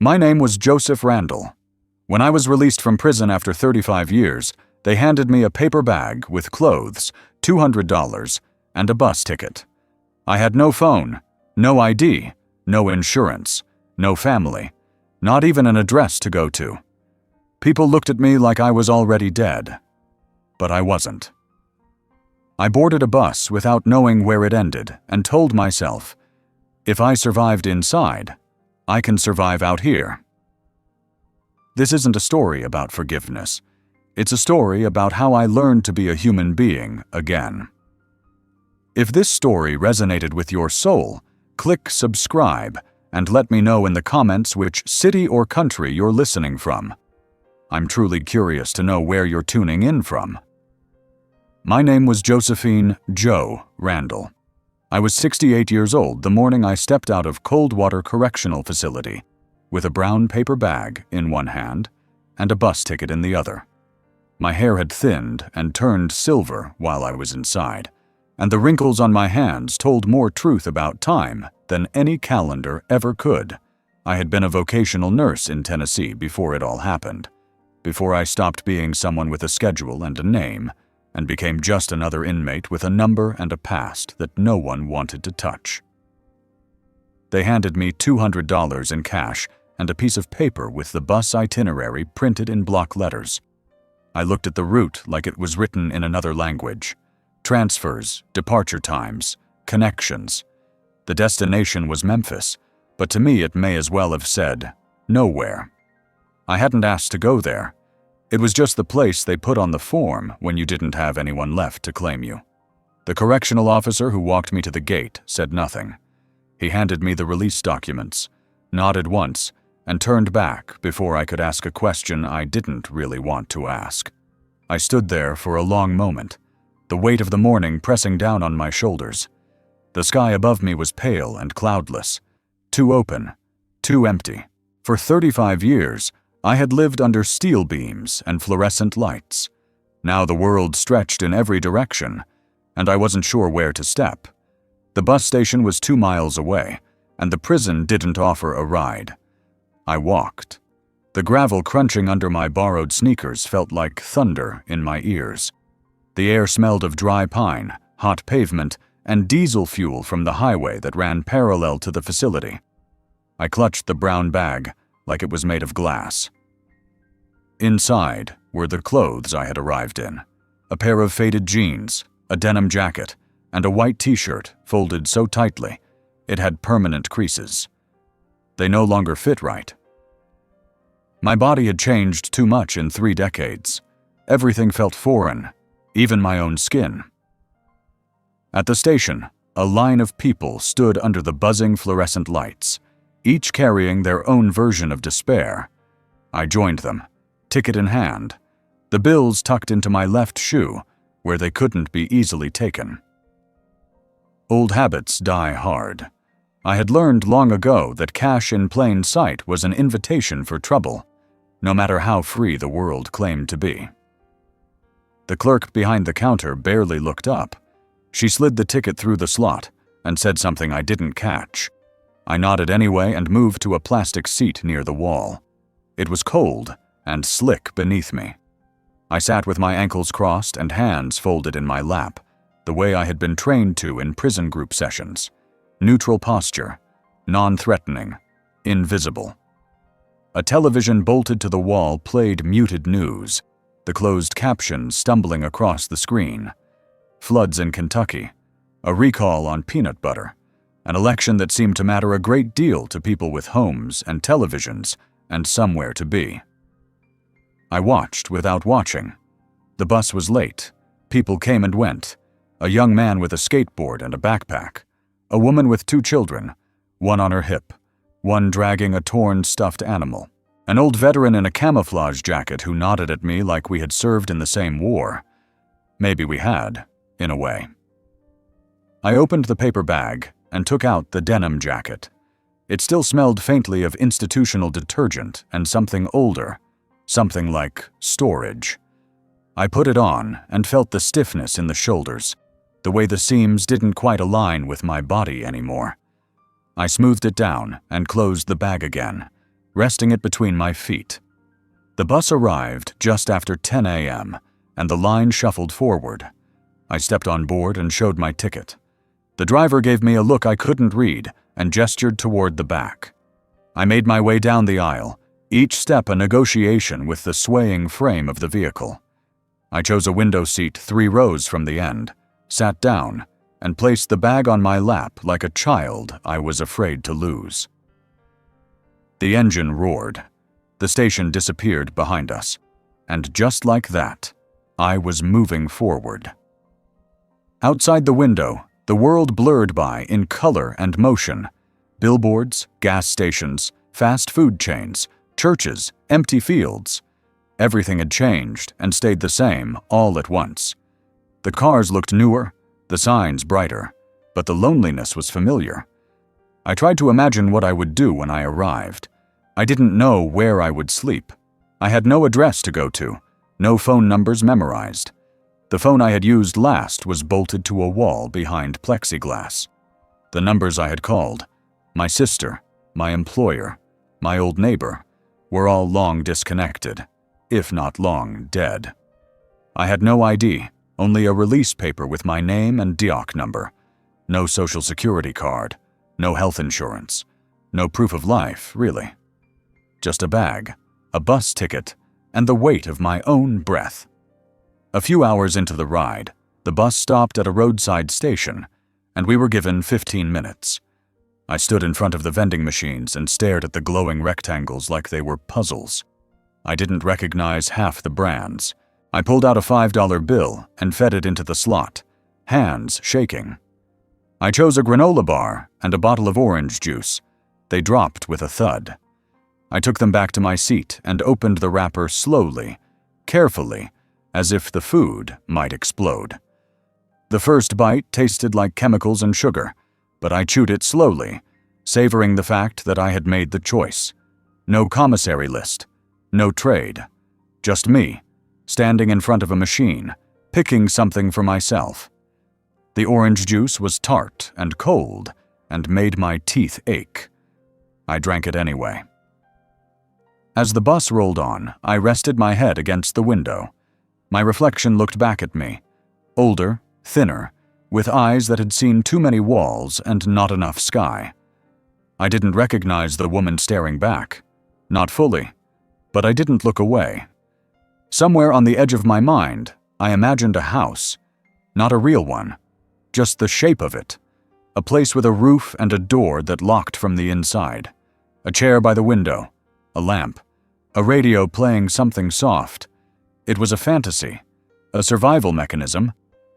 My name was Joseph Randall. When I was released from prison after 35 years, they handed me a paper bag with clothes, $200, and a bus ticket. I had no phone, no ID, no insurance, no family, not even an address to go to. People looked at me like I was already dead, but I wasn't. I boarded a bus without knowing where it ended and told myself, if I survived inside, I can survive out here. This isn't a story about forgiveness. It's a story about how I learned to be a human being again. If this story resonated with your soul, click subscribe and let me know in the comments which city or country you're listening from. I'm truly curious to know where you're tuning in from. My name was Josephine "Jo" Randall. I was 68 years old the morning I stepped out of Coldwater Correctional Facility with a brown paper bag in one hand and a bus ticket in the other. My hair had thinned and turned silver while I was inside, and the wrinkles on my hands told more truth about time than any calendar ever could. I had been a vocational nurse in Tennessee before it all happened, before I stopped being someone with a schedule and a name, and became just another inmate with a number and a past that no one wanted to touch. They handed me $200 in cash and a piece of paper with the bus itinerary printed in block letters. I looked at the route like it was written in another language. Transfers, departure times, connections. The destination was Memphis, but to me it may as well have said, nowhere. I hadn't asked to go there. It was just the place they put on the form when you didn't have anyone left to claim you. The correctional officer who walked me to the gate said nothing. He handed me the release documents, nodded once, and turned back before I could ask a question I didn't really want to ask. I stood there for a long moment, the weight of the morning pressing down on my shoulders. The sky above me was pale and cloudless, too open, too empty. For 35 years, I had lived under steel beams and fluorescent lights. Now the world stretched in every direction, and I wasn't sure where to step. The bus station was 2 miles away, and the prison didn't offer a ride. I walked. The gravel crunching under my borrowed sneakers felt like thunder in my ears. The air smelled of dry pine, hot pavement, and diesel fuel from the highway that ran parallel to the facility. I clutched the brown bag like it was made of glass. Inside were the clothes I had arrived in, a pair of faded jeans, a denim jacket, and a white t-shirt folded so tightly it had permanent creases. They no longer fit right. My body had changed too much in 3 decades. Everything felt foreign, even my own skin. At the station, a line of people stood under the buzzing fluorescent lights, each carrying their own version of despair. I joined them, ticket in hand, the bills tucked into my left shoe, where they couldn't be easily taken. Old habits die hard. I had learned long ago that cash in plain sight was an invitation for trouble, no matter how free the world claimed to be. The clerk behind the counter barely looked up. She slid the ticket through the slot and said something I didn't catch. I nodded anyway and moved to a plastic seat near the wall. It was cold and slick beneath me. I sat with my ankles crossed and hands folded in my lap, the way I had been trained to in prison group sessions. Neutral posture, non-threatening, invisible. A television bolted to the wall played muted news, the closed captions stumbling across the screen. Floods in Kentucky, a recall on peanut butter, an election that seemed to matter a great deal to people with homes and televisions and somewhere to be. I watched without watching. The bus was late. People came and went. A young man with a skateboard and a backpack. A woman with 2 children, one on her hip, one dragging a torn stuffed animal. An old veteran in a camouflage jacket who nodded at me like we had served in the same war. Maybe we had, in a way. I opened the paper bag and took out the denim jacket. It still smelled faintly of institutional detergent and something older, something like storage. I put it on and felt the stiffness in the shoulders, the way the seams didn't quite align with my body anymore. I smoothed it down and closed the bag again, resting it between my feet. The bus arrived just after 10 a.m., and the line shuffled forward. I stepped on board and showed my ticket. The driver gave me a look I couldn't read and gestured toward the back. I made my way down the aisle, each step a negotiation with the swaying frame of the vehicle. I chose a window seat 3 rows from the end, sat down, and placed the bag on my lap like a child I was afraid to lose. The engine roared. The station disappeared behind us, and just like that, I was moving forward. Outside the window, the world blurred by in color and motion. Billboards, gas stations, fast food chains, churches, empty fields. Everything had changed and stayed the same all at once. The cars looked newer, the signs brighter, but the loneliness was familiar. I tried to imagine what I would do when I arrived. I didn't know where I would sleep. I had no address to go to, no phone numbers memorized. The phone I had used last was bolted to a wall behind plexiglass. The numbers I had called, my sister, my employer, my old neighbor, were all long disconnected, if not long dead. I had no ID, only a release paper with my name and DIOC number. No social security card, no health insurance, no proof of life, really. Just a bag, a bus ticket, and the weight of my own breath. A few hours into the ride, the bus stopped at a roadside station, and we were given 15 minutes. I stood in front of the vending machines and stared at the glowing rectangles like they were puzzles. I didn't recognize half the brands. I pulled out a $5 bill and fed it into the slot, hands shaking. I chose a granola bar and a bottle of orange juice. They dropped with a thud. I took them back to my seat and opened the wrapper slowly, carefully, as if the food might explode. The first bite tasted like chemicals and sugar, but I chewed it slowly, savoring the fact that I had made the choice. No commissary list, no trade, just me, standing in front of a machine, picking something for myself. The orange juice was tart and cold and made my teeth ache. I drank it anyway. As the bus rolled on, I rested my head against the window. My reflection looked back at me, older, thinner, with eyes that had seen too many walls and not enough sky. I didn't recognize the woman staring back. Not fully, but I didn't look away. Somewhere on the edge of my mind, I imagined a house. Not a real one, just the shape of it. A place with a roof and a door that locked from the inside. A chair by the window, a lamp, a radio playing something soft. It was a fantasy, a survival mechanism,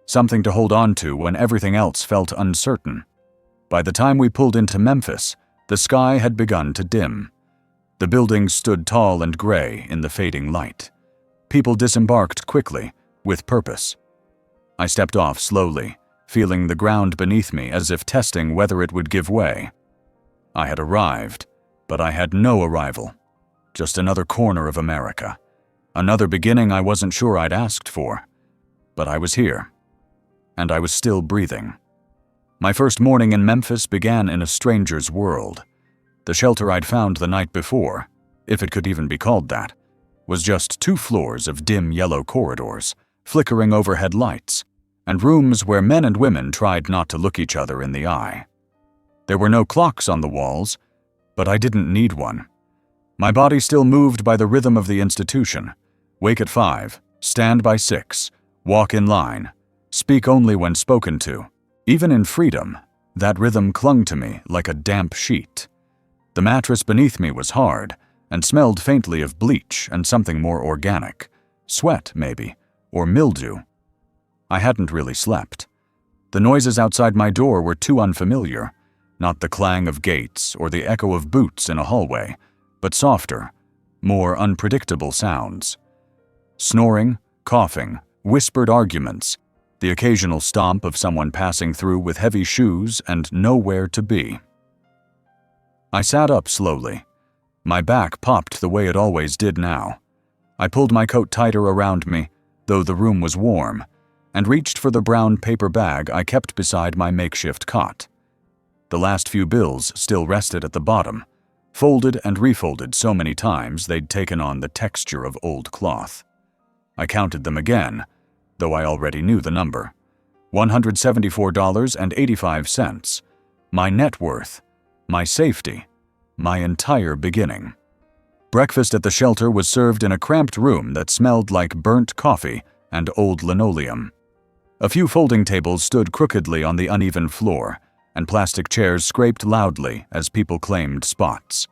something to hold on to when everything else felt uncertain. By the time we pulled into Memphis, the sky had begun to dim. The buildings stood tall and gray in the fading light. People disembarked quickly, with purpose. I stepped off slowly, feeling the ground beneath me as if testing whether it would give way. I had arrived, but I had no arrival. Just another corner of America. Another beginning I wasn't sure I'd asked for. But I was here. And I was still breathing. My first morning in Memphis began in a stranger's world. The shelter I'd found the night before, if it could even be called that, was just 2 floors of dim yellow corridors, flickering overhead lights, and rooms where men and women tried not to look each other in the eye. There were no clocks on the walls, but I didn't need one. My body still moved by the rhythm of the institution. Wake at 5, stand by 6, walk in line, speak only when spoken to. Even in freedom, that rhythm clung to me like a damp sheet. The mattress beneath me was hard and smelled faintly of bleach and something more organic. Sweat, maybe, or mildew. I hadn't really slept. The noises outside my door were too unfamiliar, not the clang of gates or the echo of boots in a hallway, but softer, more unpredictable sounds. Snoring, coughing, whispered arguments, the occasional stomp of someone passing through with heavy shoes and nowhere to be. I sat up slowly. My back popped the way it always did now. I pulled my coat tighter around me, though the room was warm, and reached for the brown paper bag I kept beside my makeshift cot. The last few bills still rested at the bottom, folded and refolded so many times they'd taken on the texture of old cloth. I counted them again, though I already knew the number. $174.85. My net worth, my safety, my entire beginning. Breakfast at the shelter was served in a cramped room that smelled like burnt coffee and old linoleum. A few folding tables stood crookedly on the uneven floor, and plastic chairs scraped loudly as people claimed spots.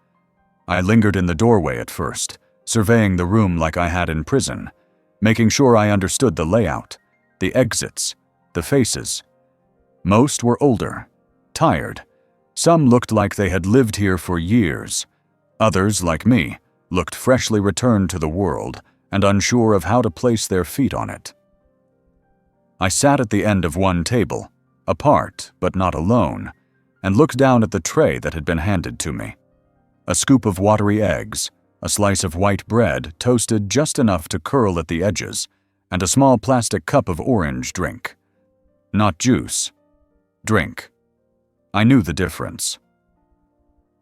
I lingered in the doorway at first, surveying the room like I had in prison, making sure I understood the layout, the exits, the faces. Most were older, tired. Some looked like they had lived here for years. Others, like me, looked freshly returned to the world and unsure of how to place their feet on it. I sat at the end of one table, apart but not alone, and looked down at the tray that had been handed to me. A scoop of watery eggs, a slice of white bread toasted just enough to curl at the edges, and a small plastic cup of orange drink. Not juice. Drink. I knew the difference.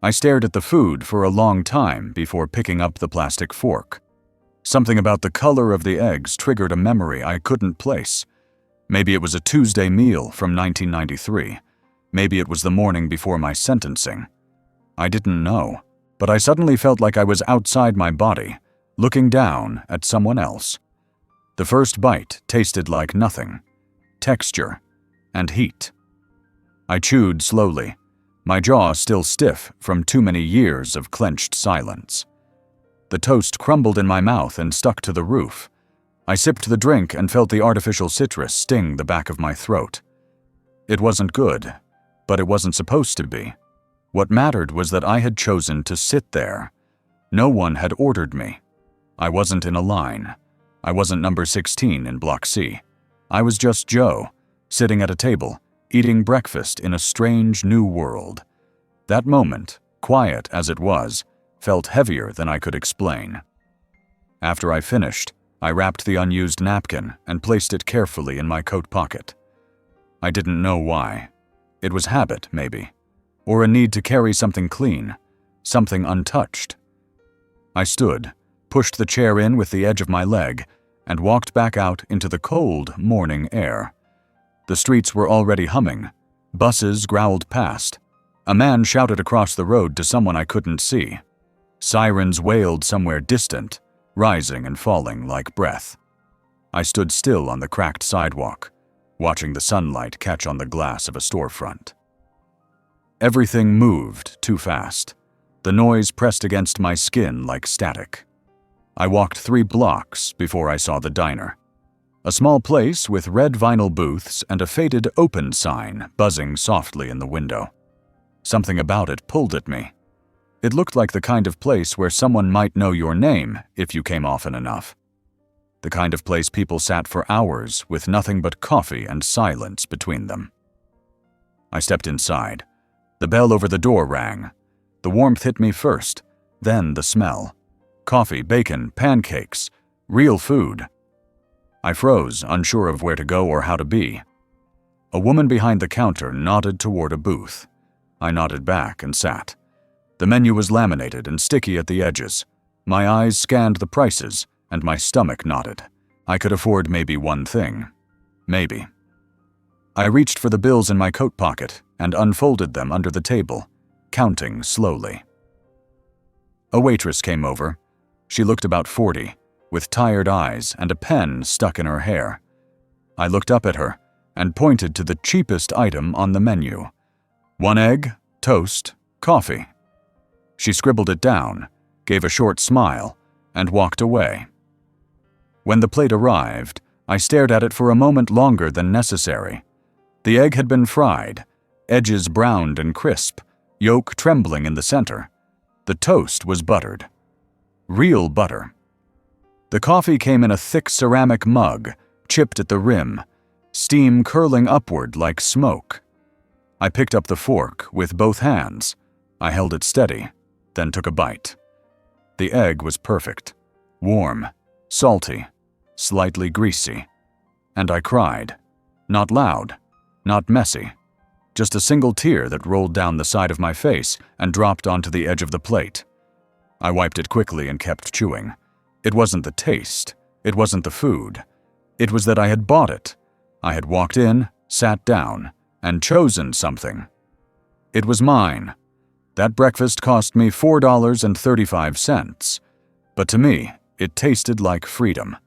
I stared at the food for a long time before picking up the plastic fork. Something about the color of the eggs triggered a memory I couldn't place. Maybe it was a Tuesday meal from 1993. Maybe it was the morning before my sentencing. I didn't know, but I suddenly felt like I was outside my body, looking down at someone else. The first bite tasted like nothing. Texture and heat. I chewed slowly, my jaw still stiff from too many years of clenched silence. The toast crumbled in my mouth and stuck to the roof. I sipped the drink and felt the artificial citrus sting the back of my throat. It wasn't good, but it wasn't supposed to be. What mattered was that I had chosen to sit there. No one had ordered me. I wasn't in a line. I wasn't number 16 in Block C. I was just Joe, sitting at a table, eating breakfast in a strange new world. That moment, quiet as it was, felt heavier than I could explain. After I finished, I wrapped the unused napkin and placed it carefully in my coat pocket. I didn't know why. It was habit, maybe, or a need to carry something clean, something untouched. I stood, pushed the chair in with the edge of my leg, and walked back out into the cold morning air. The streets were already humming. Buses growled past. A man shouted across the road to someone I couldn't see. Sirens wailed somewhere distant, rising and falling like breath. I stood still on the cracked sidewalk, watching the sunlight catch on the glass of a storefront. Everything moved too fast. The noise pressed against my skin like static. I walked 3 blocks before I saw the diner. A small place with red vinyl booths and a faded open sign buzzing softly in the window. Something about it pulled at me. It looked like the kind of place where someone might know your name if you came often enough. The kind of place people sat for hours with nothing but coffee and silence between them. I stepped inside. The bell over the door rang. The warmth hit me first, then the smell. Coffee, bacon, pancakes, real food. I froze, unsure of where to go or how to be. A woman behind the counter nodded toward a booth. I nodded back and sat. The menu was laminated and sticky at the edges. My eyes scanned the prices, and my stomach knotted. I could afford maybe one thing. Maybe. I reached for the bills in my coat pocket and unfolded them under the table, counting slowly. A waitress came over. She looked about 40, with tired eyes and a pen stuck in her hair. I looked up at her and pointed to the cheapest item on the menu. 1 egg, toast, coffee. She scribbled it down, gave a short smile, and walked away. When the plate arrived, I stared at it for a moment longer than necessary. The egg had been fried, edges browned and crisp, yolk trembling in the center. The toast was buttered. Real butter. The coffee came in a thick ceramic mug, chipped at the rim, steam curling upward like smoke. I picked up the fork with both hands. I held it steady, then took a bite. The egg was perfect. Warm, salty, slightly greasy. And I cried. Not loud, not messy, just a single tear that rolled down the side of my face and dropped onto the edge of the plate. I wiped it quickly and kept chewing. It wasn't the taste. It wasn't the food. It was that I had bought it. I had walked in, sat down, and chosen something. It was mine. That breakfast cost me $4.35. But to me, it tasted like freedom,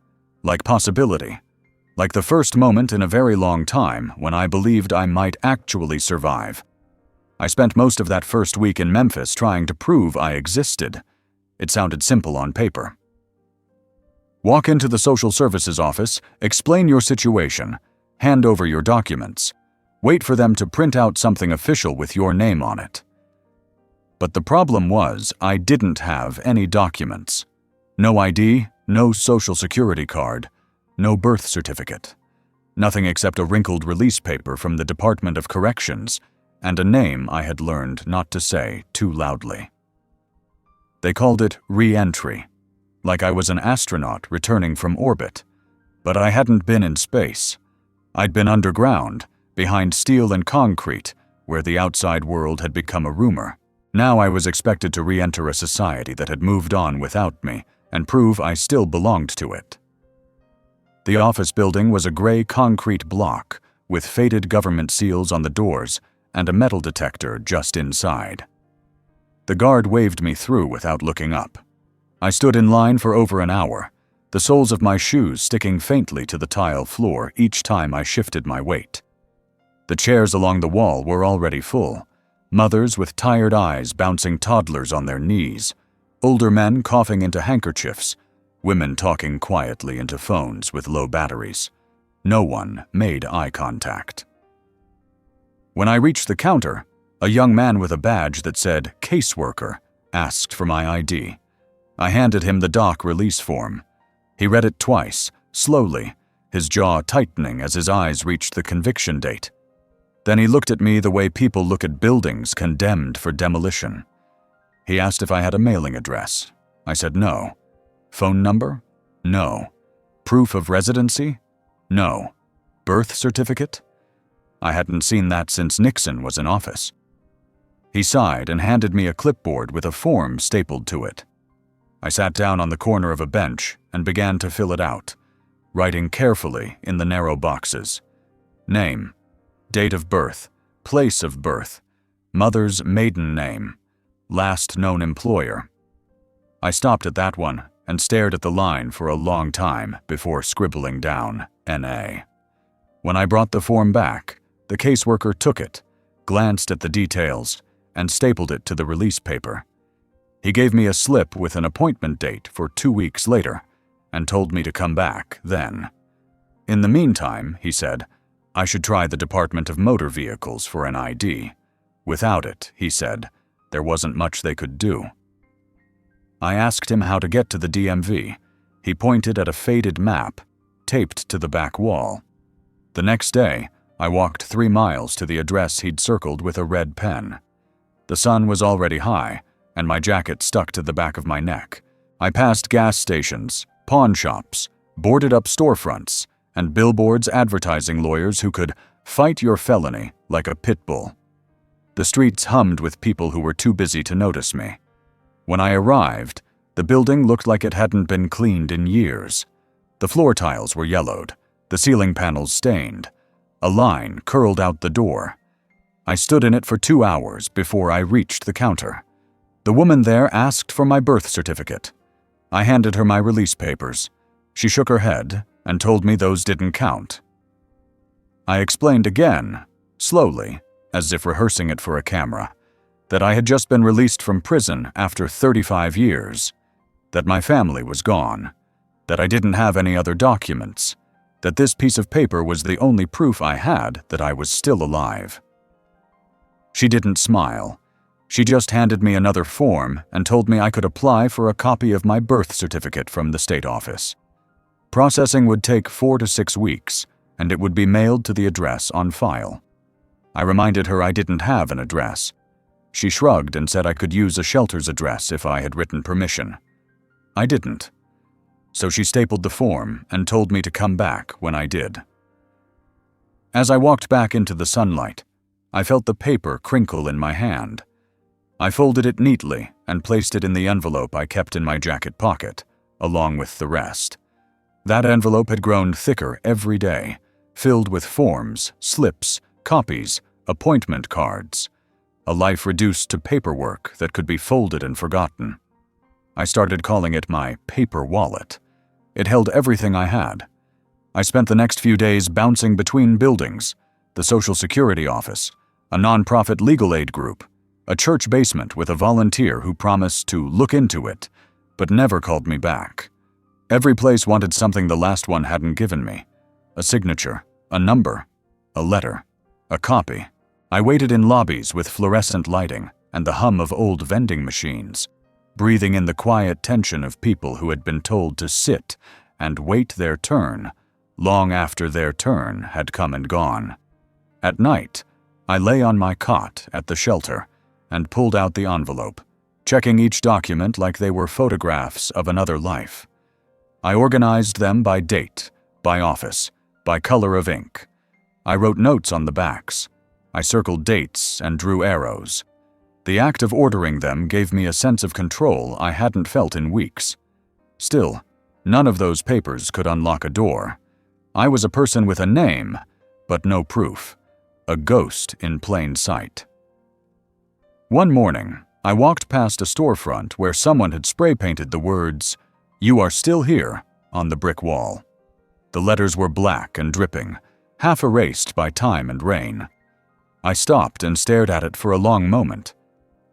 like possibility, like the first moment in a very long time when I believed I might actually survive. I spent most of that first week in Memphis trying to prove I existed. It sounded simple on paper. Walk into the social services office, explain your situation, hand over your documents, wait for them to print out something official with your name on it. But the problem was I didn't have any documents. No ID, no social security card, no birth certificate. Nothing except a wrinkled release paper from the Department of Corrections and a name I had learned not to say too loudly. They called it re-entry, like I was an astronaut returning from orbit. But I hadn't been in space. I'd been underground, behind steel and concrete, where the outside world had become a rumor. Now I was expected to re-enter a society that had moved on without me and prove I still belonged to it. The office building was a gray concrete block with faded government seals on the doors and a metal detector just inside. The guard waved me through without looking up. I stood in line for over an hour, the soles of my shoes sticking faintly to the tile floor each time I shifted my weight. The chairs along the wall were already full, mothers with tired eyes bouncing toddlers on their knees, older men coughing into handkerchiefs, women talking quietly into phones with low batteries. No one made eye contact. When I reached the counter, a young man with a badge that said caseworker asked for my ID. I handed him the doc release form. He read it twice, slowly, his jaw tightening as his eyes reached the conviction date. Then he looked at me the way people look at buildings condemned for demolition. He asked if I had a mailing address. I said no. Phone number? No. Proof of residency? No. Birth certificate? I hadn't seen that since Nixon was in office. He sighed and handed me a clipboard with a form stapled to it. I sat down on the corner of a bench and began to fill it out, writing carefully in the narrow boxes. Name, date of birth, place of birth, mother's maiden name, last known employer. I stopped at that one and stared at the line for a long time before scribbling down N.A. When I brought the form back, the caseworker took it, glanced at the details, and stapled it to the release paper. He gave me a slip with an appointment date for 2 weeks later and told me to come back then. In the meantime, he said, I should try the Department of Motor Vehicles for an ID. Without it, he said, there wasn't much they could do. I asked him how to get to the DMV. He pointed at a faded map, taped to the back wall. The next day, I walked 3 miles to the address he'd circled with a red pen. The sun was already high, and my jacket stuck to the back of my neck. I passed gas stations, pawn shops, boarded-up storefronts, and billboards advertising lawyers who could fight your felony like a pit bull. The streets hummed with people who were too busy to notice me. When I arrived, the building looked like it hadn't been cleaned in years. The floor tiles were yellowed, the ceiling panels stained. A line curled out the door. I stood in it for 2 hours before I reached the counter. The woman there asked for my birth certificate. I handed her my release papers. She shook her head and told me those didn't count. I explained again, slowly, as if rehearsing it for a camera, that I had just been released from prison after 35 years, that my family was gone, that I didn't have any other documents, that this piece of paper was the only proof I had that I was still alive. She didn't smile. She just handed me another form and told me I could apply for a copy of my birth certificate from the state office. Processing would take 4 to 6 weeks, and it would be mailed to the address on file. I reminded her I didn't have an address. She shrugged and said I could use a shelter's address if I had written permission. I didn't. So she stapled the form and told me to come back when I did. As I walked back into the sunlight, I felt the paper crinkle in my hand. I folded it neatly and placed it in the envelope I kept in my jacket pocket, along with the rest. That envelope had grown thicker every day, filled with forms, slips, copies, appointment cards. A life reduced to paperwork that could be folded and forgotten. I started calling it my paper wallet. It held everything I had. I spent the next few days bouncing between buildings, the Social Security office, a nonprofit legal aid group, a church basement with a volunteer who promised to look into it, but never called me back. Every place wanted something the last one hadn't given me. A signature, a number, a letter, a copy. I waited in lobbies with fluorescent lighting and the hum of old vending machines, breathing in the quiet tension of people who had been told to sit and wait their turn, long after their turn had come and gone. At night, I lay on my cot at the shelter and pulled out the envelope, checking each document like they were photographs of another life. I organized them by date, by office, by color of ink. I wrote notes on the backs. I circled dates and drew arrows. The act of ordering them gave me a sense of control I hadn't felt in weeks. Still, none of those papers could unlock a door. I was a person with a name, but no proof. A ghost in plain sight. One morning, I walked past a storefront where someone had spray-painted the words, "You are still here," on the brick wall. The letters were black and dripping, half erased by time and rain. I stopped and stared at it for a long moment.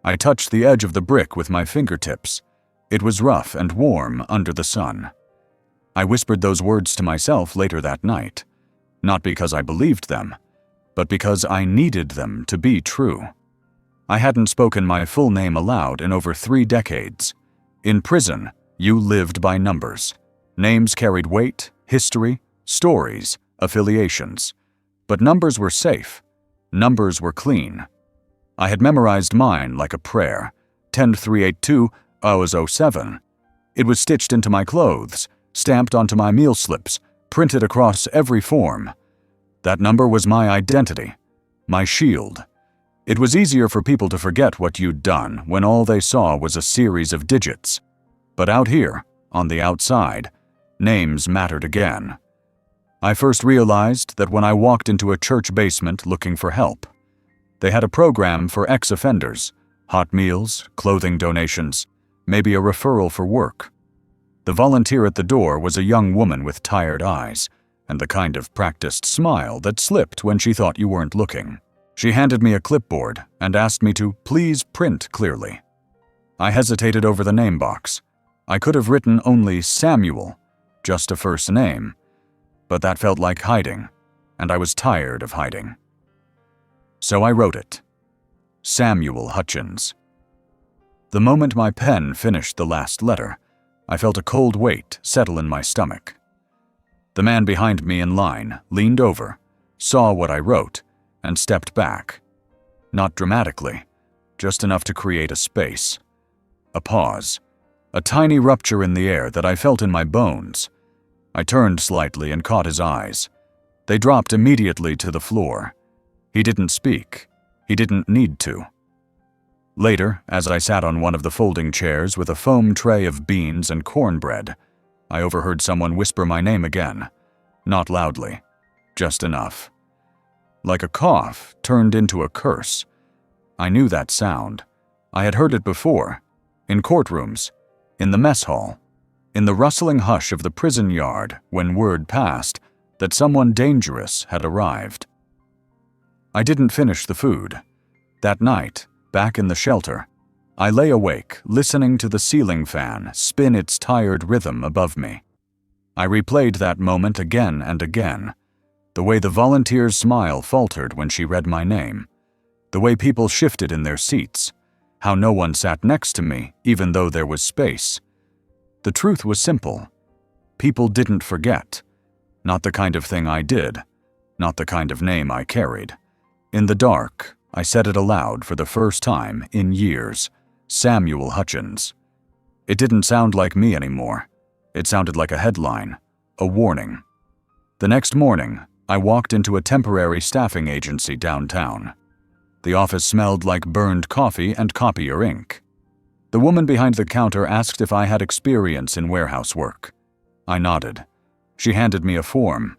I touched the edge of the brick with my fingertips. It was rough and warm under the sun. I whispered those words to myself later that night, not because I believed them, but because I needed them to be true. I hadn't spoken my full name aloud in over 3 decades. In prison, you lived by numbers. Names carried weight, history, stories, affiliations. But numbers were safe. Numbers were clean. I had memorized mine like a prayer. 10382 07. It was stitched into my clothes, stamped onto my meal slips, printed across every form. That number was my identity, my shield. It was easier for people to forget what you'd done when all they saw was a series of digits. But out here, on the outside, names mattered again. I first realized that when I walked into a church basement looking for help. They had a program for ex-offenders, hot meals, clothing donations, maybe a referral for work. The volunteer at the door was a young woman with tired eyes, and the kind of practiced smile that slipped when she thought you weren't looking. She handed me a clipboard and asked me to please print clearly. I hesitated over the name box. I could have written only Samuel, just a first name, but that felt like hiding, and I was tired of hiding. So I wrote it. Samuel Hutchins. The moment my pen finished the last letter, I felt a cold weight settle in my stomach. The man behind me in line leaned over, saw what I wrote, and stepped back. Not dramatically, just enough to create a space. A pause. A tiny rupture in the air that I felt in my bones. I turned slightly and caught his eyes. They dropped immediately to the floor. He didn't speak. He didn't need to. Later, as I sat on one of the folding chairs with a foam tray of beans and cornbread, I overheard someone whisper my name again. Not loudly, just enough. Like a cough turned into a curse. I knew that sound. I had heard it before, in courtrooms, in the mess hall, in the rustling hush of the prison yard when word passed that someone dangerous had arrived. I didn't finish the food. That night, back in the shelter, I lay awake, listening to the ceiling fan spin its tired rhythm above me. I replayed that moment again and again. The way the volunteer's smile faltered when she read my name. The way people shifted in their seats. How no one sat next to me, even though there was space. The truth was simple. People didn't forget. Not the kind of thing I did. Not the kind of name I carried. In the dark, I said it aloud for the first time in years. Samuel Hutchins. It didn't sound like me anymore. It sounded like a headline, a warning. The next morning, I walked into a temporary staffing agency downtown. The office smelled like burned coffee and copier ink. The woman behind the counter asked if I had experience in warehouse work. I nodded. She handed me a form.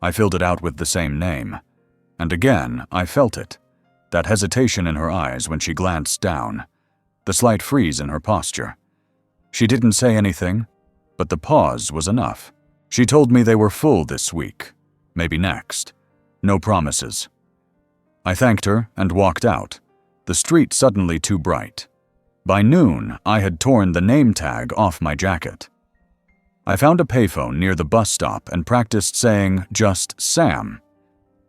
I filled it out with the same name. And again, I felt it. That hesitation in her eyes when she glanced down. The slight freeze in her posture. She didn't say anything, but the pause was enough. She told me they were full this week. Maybe next. No promises. I thanked her and walked out. The street suddenly too bright. By noon, I had torn the name tag off my jacket. I found a payphone near the bus stop and practiced saying just Sam.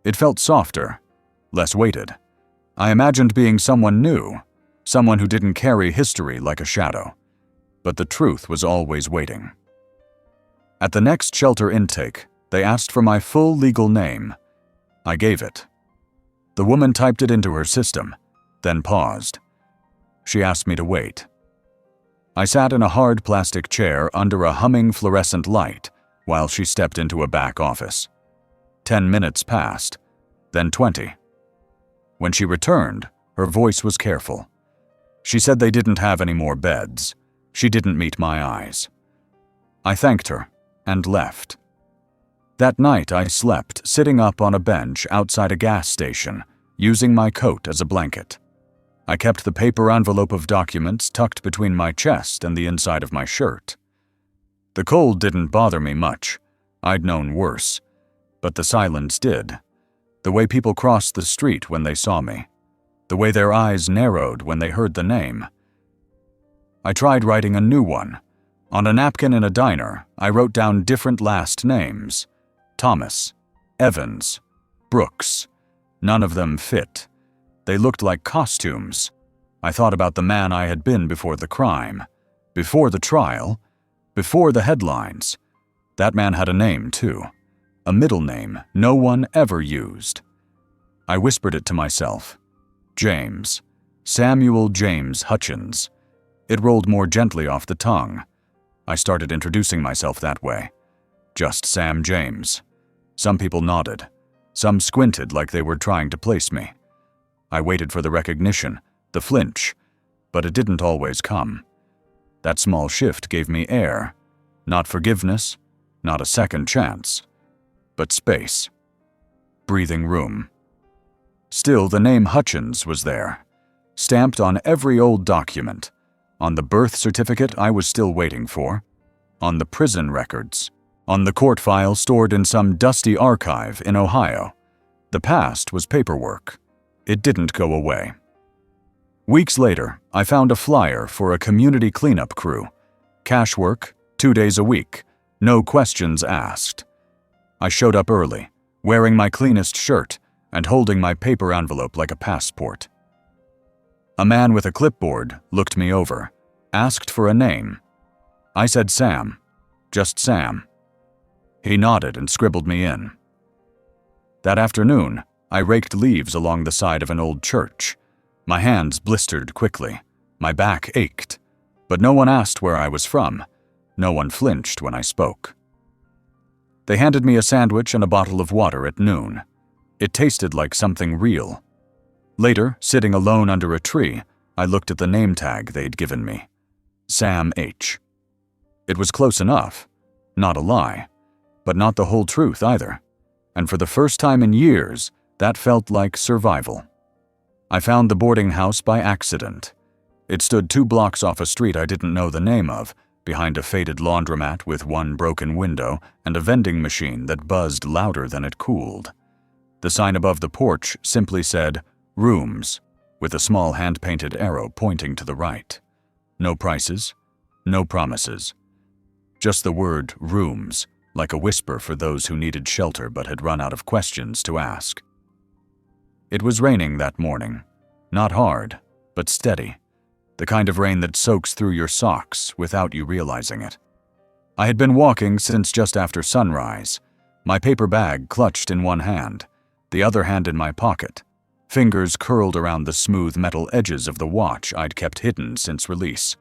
It felt softer, less weighted. I imagined being someone new, someone who didn't carry history like a shadow. But the truth was always waiting. At the next shelter intake, they asked for my full legal name. I gave it. The woman typed it into her system, then paused. She asked me to wait. I sat in a hard plastic chair under a humming fluorescent light while she stepped into a back office. 10 minutes passed, then 20. When she returned, her voice was careful. She said they didn't have any more beds. She didn't meet my eyes. I thanked her and left. That night I slept sitting up on a bench outside a gas station, using my coat as a blanket. I kept the paper envelope of documents tucked between my chest and the inside of my shirt. The cold didn't bother me much. I'd known worse. But the silence did. The way people crossed the street when they saw me. The way their eyes narrowed when they heard the name. I tried writing a new one. On a napkin in a diner, I wrote down different last names. Thomas, Evans, Brooks. None of them fit. They looked like costumes. I thought about the man I had been before the crime, before the trial, before the headlines. That man had a name, too. A middle name no one ever used. I whispered it to myself. James. Samuel James Hutchins. It rolled more gently off the tongue. I started introducing myself that way. Just Sam James. Some people nodded. Some squinted like they were trying to place me. I waited for the recognition, the flinch, but it didn't always come. That small shift gave me air. Not forgiveness, not a second chance, but space. Breathing room. Still, the name Hutchins was there, stamped on every old document, on the birth certificate I was still waiting for, on the prison records, on the court file stored in some dusty archive in Ohio. The past was paperwork. It didn't go away. Weeks later, I found a flyer for a community cleanup crew. Cash work, 2 days a week, no questions asked. I showed up early, wearing my cleanest shirt and holding my paper envelope like a passport. A man with a clipboard looked me over, asked for a name. I said Sam, just Sam. He nodded and scribbled me in. That afternoon, I raked leaves along the side of an old church. My hands blistered quickly. My back ached. But no one asked where I was from. No one flinched when I spoke. They handed me a sandwich and a bottle of water at noon. It tasted like something real. Later, sitting alone under a tree, I looked at the name tag they'd given me. Sam H. It was close enough. Not a lie. But not the whole truth either. And for the first time in years, that felt like survival. I found the boarding house by accident. It stood 2 blocks off a street I didn't know the name of, behind a faded laundromat with one broken window and a vending machine that buzzed louder than it cooled. The sign above the porch simply said, Rooms, with a small hand-painted arrow pointing to the right. No prices, no promises. Just the word rooms, like a whisper for those who needed shelter but had run out of questions to ask. It was raining that morning. Not hard, but steady. The kind of rain that soaks through your socks without you realizing it. I had been walking since just after sunrise, my paper bag clutched in one hand, the other hand in my pocket, fingers curled around the smooth metal edges of the watch I'd kept hidden since release.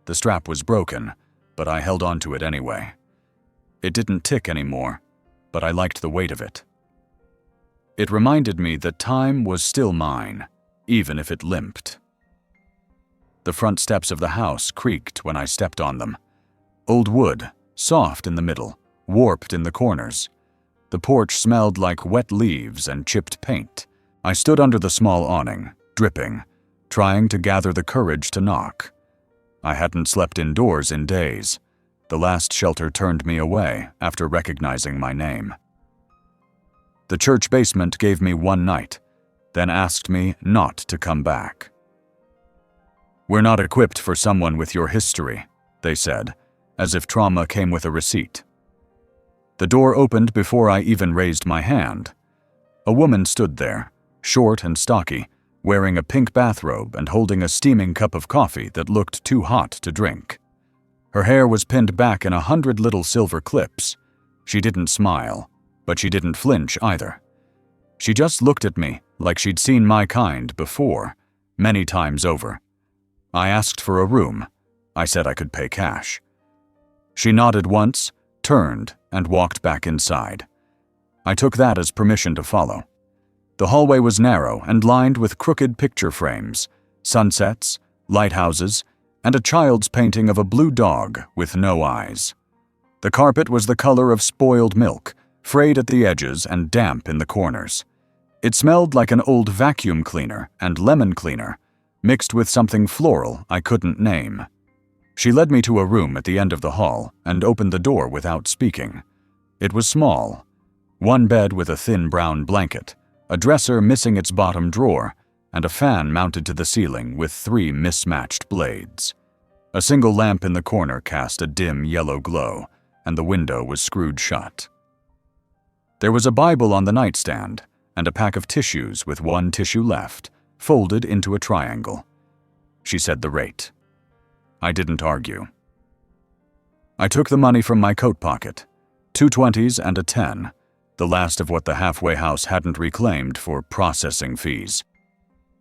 The strap was broken, but I held onto it anyway. It didn't tick anymore, but I liked the weight of it. It reminded me that time was still mine, even if it limped. The front steps of the house creaked when I stepped on them. Old wood, soft in the middle, warped in the corners. The porch smelled like wet leaves and chipped paint. I stood under the small awning, dripping, trying to gather the courage to knock. I hadn't slept indoors in days. The last shelter turned me away after recognizing my name. The church basement gave me one night, then asked me not to come back. "We're not equipped for someone with your history," they said, as if trauma came with a receipt. The door opened before I even raised my hand. A woman stood there, short and stocky, wearing a pink bathrobe and holding a steaming cup of coffee that looked too hot to drink. Her hair was pinned back in 100 little silver clips. She didn't smile, but she didn't flinch either. She just looked at me like she'd seen my kind before, many times over. I asked for a room. I said I could pay cash. She nodded once, turned, and walked back inside. I took that as permission to follow. The hallway was narrow and lined with crooked picture frames, sunsets, lighthouses, and a child's painting of a blue dog with no eyes. The carpet was the color of spoiled milk, frayed at the edges and damp in the corners. It smelled like an old vacuum cleaner and lemon cleaner, mixed with something floral I couldn't name. She led me to a room at the end of the hall and opened the door without speaking. It was small. One bed with a thin brown blanket, a dresser missing its bottom drawer, and a fan mounted to the ceiling with 3 mismatched blades. A single lamp in the corner cast a dim yellow glow, and the window was screwed shut. There was a Bible on the nightstand, and a pack of tissues with 1 tissue left, folded into a triangle. She said the rate. I didn't argue. I took the money from my coat pocket, 2 20s and a 10, the last of what the halfway house hadn't reclaimed for processing fees.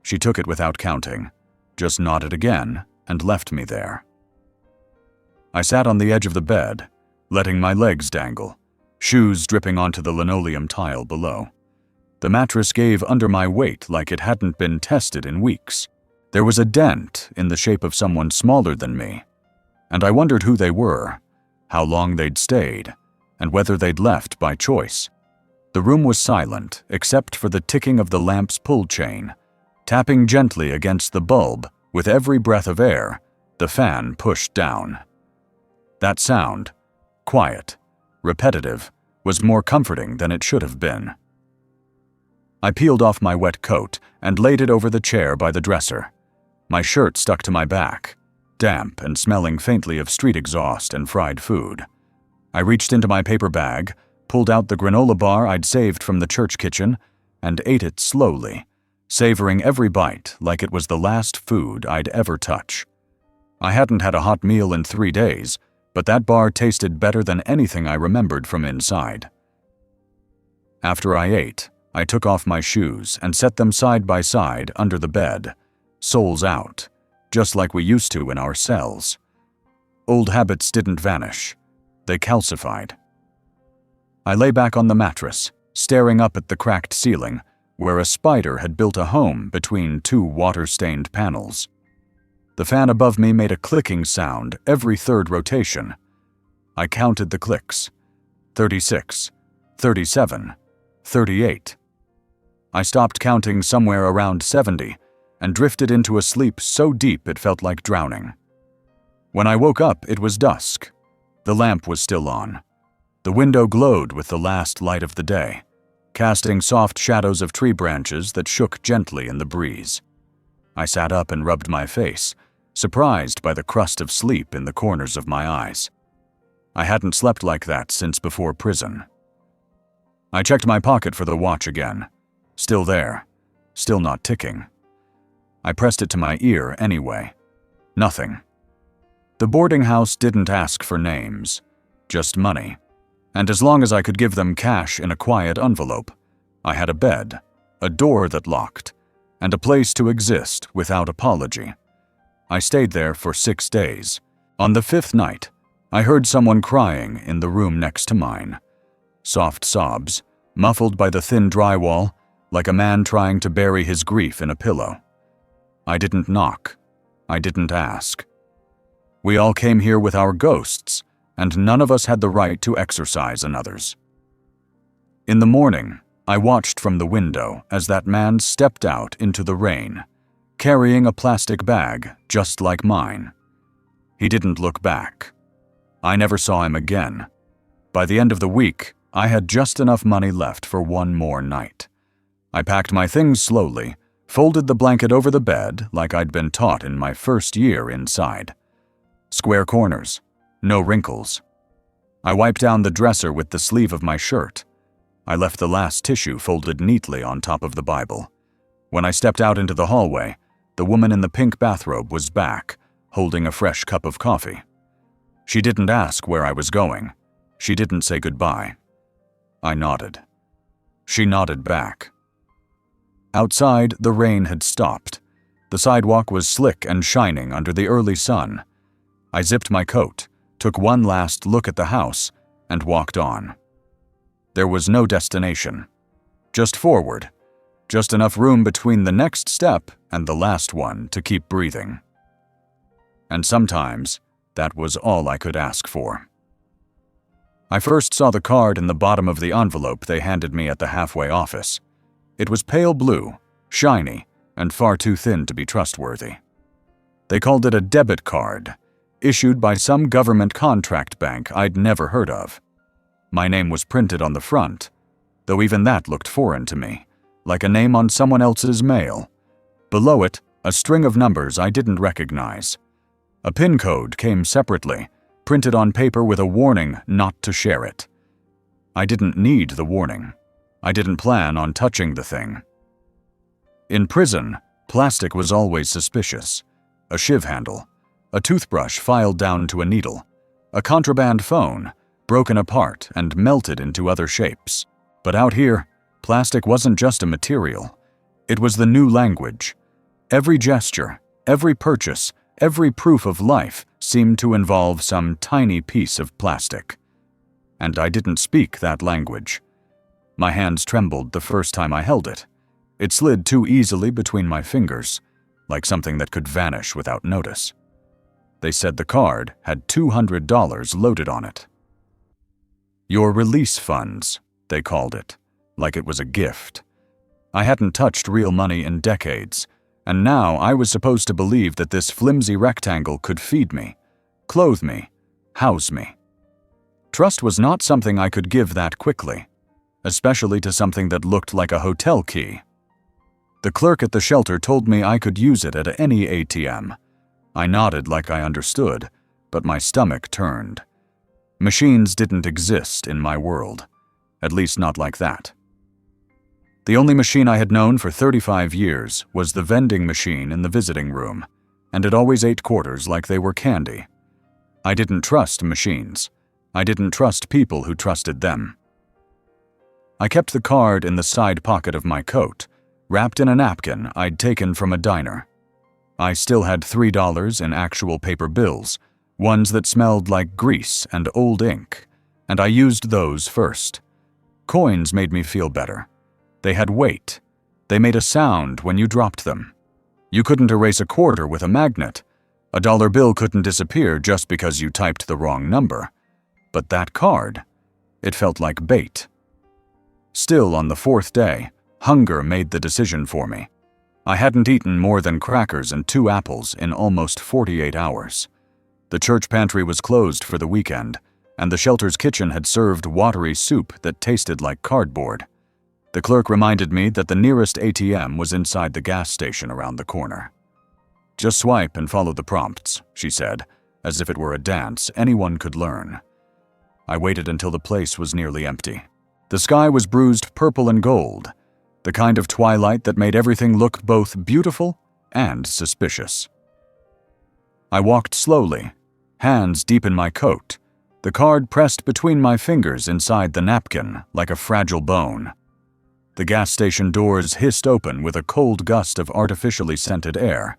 She took it without counting, just nodded again, and left me there. I sat on the edge of the bed, letting my legs dangle, shoes dripping onto the linoleum tile below. The mattress gave under my weight like it hadn't been tested in weeks. There was a dent in the shape of someone smaller than me, and I wondered who they were, how long they'd stayed, and whether they'd left by choice. The room was silent except for the ticking of the lamp's pull chain, tapping gently against the bulb with every breath of air the fan pushed down. That sound, quiet, repetitive, was more comforting than it should have been. I peeled off my wet coat and laid it over the chair by the dresser. My shirt stuck to my back, damp and smelling faintly of street exhaust and fried food. I reached into my paper bag, pulled out the granola bar I'd saved from the church kitchen, and ate it slowly, savoring every bite like it was the last food I'd ever touch. I hadn't had a hot meal in 3 days, but that bar tasted better than anything I remembered from inside. After I ate, I took off my shoes and set them side by side under the bed, soles out, just like we used to in our cells. Old habits didn't vanish. They calcified. I lay back on the mattress, staring up at the cracked ceiling, where a spider had built a home between 2 water-stained panels. The fan above me made a clicking sound every 3rd rotation. I counted the clicks. 36, 37, 38. I stopped counting somewhere around 70 and drifted into a sleep so deep it felt like drowning. When I woke up, it was dusk. The lamp was still on. The window glowed with the last light of the day, casting soft shadows of tree branches that shook gently in the breeze. I sat up and rubbed my face, surprised by the crust of sleep in the corners of my eyes. I hadn't slept like that since before prison. I checked my pocket for the watch again. Still there, still not ticking. I pressed it to my ear anyway. Nothing. The boarding house didn't ask for names, just money. And as long as I could give them cash in a quiet envelope, I had a bed, a door that locked, and a place to exist without apology. I stayed there for 6 days. On the 5th night, I heard someone crying in the room next to mine. Soft sobs, muffled by the thin drywall, like a man trying to bury his grief in a pillow. I didn't knock. I didn't ask. We all came here with our ghosts, and none of us had the right to exorcise another's. In the morning, I watched from the window as that man stepped out into the rain, carrying a plastic bag just like mine. He didn't look back. I never saw him again. By the end of the week, I had just enough money left for one more night. I packed my things slowly, folded the blanket over the bed like I'd been taught in my first year inside. Square corners, no wrinkles. I wiped down the dresser with the sleeve of my shirt. I left the last tissue folded neatly on top of the Bible. When I stepped out into the hallway, the woman in the pink bathrobe was back, holding a fresh cup of coffee. She didn't ask where I was going. She didn't say goodbye. I nodded. She nodded back. Outside, the rain had stopped. The sidewalk was slick and shining under the early sun. I zipped my coat, took one last look at the house, and walked on. There was no destination. Just forward. Just enough room between the next step and the last one to keep breathing. And sometimes, that was all I could ask for. I first saw the card in the bottom of the envelope they handed me at the halfway office. It was pale blue, shiny, and far too thin to be trustworthy. They called it a debit card, issued by some government contract bank I'd never heard of. My name was printed on the front, though even that looked foreign to me, like a name on someone else's mail. Below it, a string of numbers I didn't recognize. A PIN code came separately, printed on paper with a warning not to share it. I didn't need the warning. I didn't plan on touching the thing. In prison, plastic was always suspicious. A shiv handle, a toothbrush filed down to a needle, a contraband phone, broken apart and melted into other shapes. But out here, plastic wasn't just a material. It was the new language. Every gesture, every purchase, every proof of life seemed to involve some tiny piece of plastic. And I didn't speak that language. My hands trembled the first time I held it. It slid too easily between my fingers, like something that could vanish without notice. They said the card had $200 loaded on it. Your release funds, they called it, like it was a gift. I hadn't touched real money in decades, and now I was supposed to believe that this flimsy rectangle could feed me, clothe me, house me. Trust was not something I could give that quickly, especially to something that looked like a hotel key. The clerk at the shelter told me I could use it at any ATM. I nodded like I understood, but my stomach turned. Machines didn't exist in my world, at least not like that. The only machine I had known for 35 years was the vending machine in the visiting room, and it always ate quarters like they were candy. I didn't trust machines. I didn't trust people who trusted them. I kept the card in the side pocket of my coat, wrapped in a napkin I'd taken from a diner. I still had $3 in actual paper bills, ones that smelled like grease and old ink, and I used those first. Coins made me feel better. They had weight. They made a sound when you dropped them. You couldn't erase a quarter with a magnet. A dollar bill couldn't disappear just because you typed the wrong number. But that card, it felt like bait. Still, on the fourth day, hunger made the decision for me. I hadn't eaten more than crackers and 2 apples in almost 48 hours. The church pantry was closed for the weekend, and the shelter's kitchen had served watery soup that tasted like cardboard. The clerk reminded me that the nearest ATM was inside the gas station around the corner. "Just swipe and follow the prompts," she said, as if it were a dance anyone could learn. I waited until the place was nearly empty. The sky was bruised purple and gold, the kind of twilight that made everything look both beautiful and suspicious. I walked slowly, hands deep in my coat, the card pressed between my fingers inside the napkin like a fragile bone. The gas station doors hissed open with a cold gust of artificially scented air.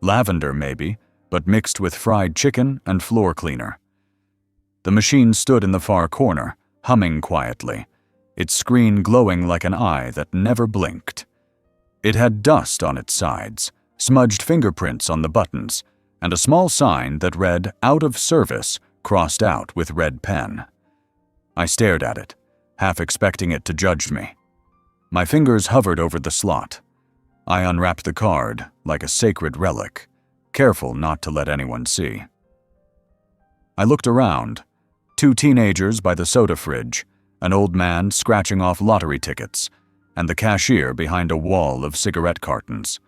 Lavender, maybe, but mixed with fried chicken and floor cleaner. The machine stood in the far corner, humming quietly, its screen glowing like an eye that never blinked. It had dust on its sides, smudged fingerprints on the buttons, and a small sign that read "Out of Service" crossed out with red pen. I stared at it, half expecting it to judge me. My fingers hovered over the slot. I unwrapped the card like a sacred relic, careful not to let anyone see. I looked around. 2 teenagers by the soda fridge, an old man scratching off lottery tickets, and the cashier behind a wall of cigarette cartons.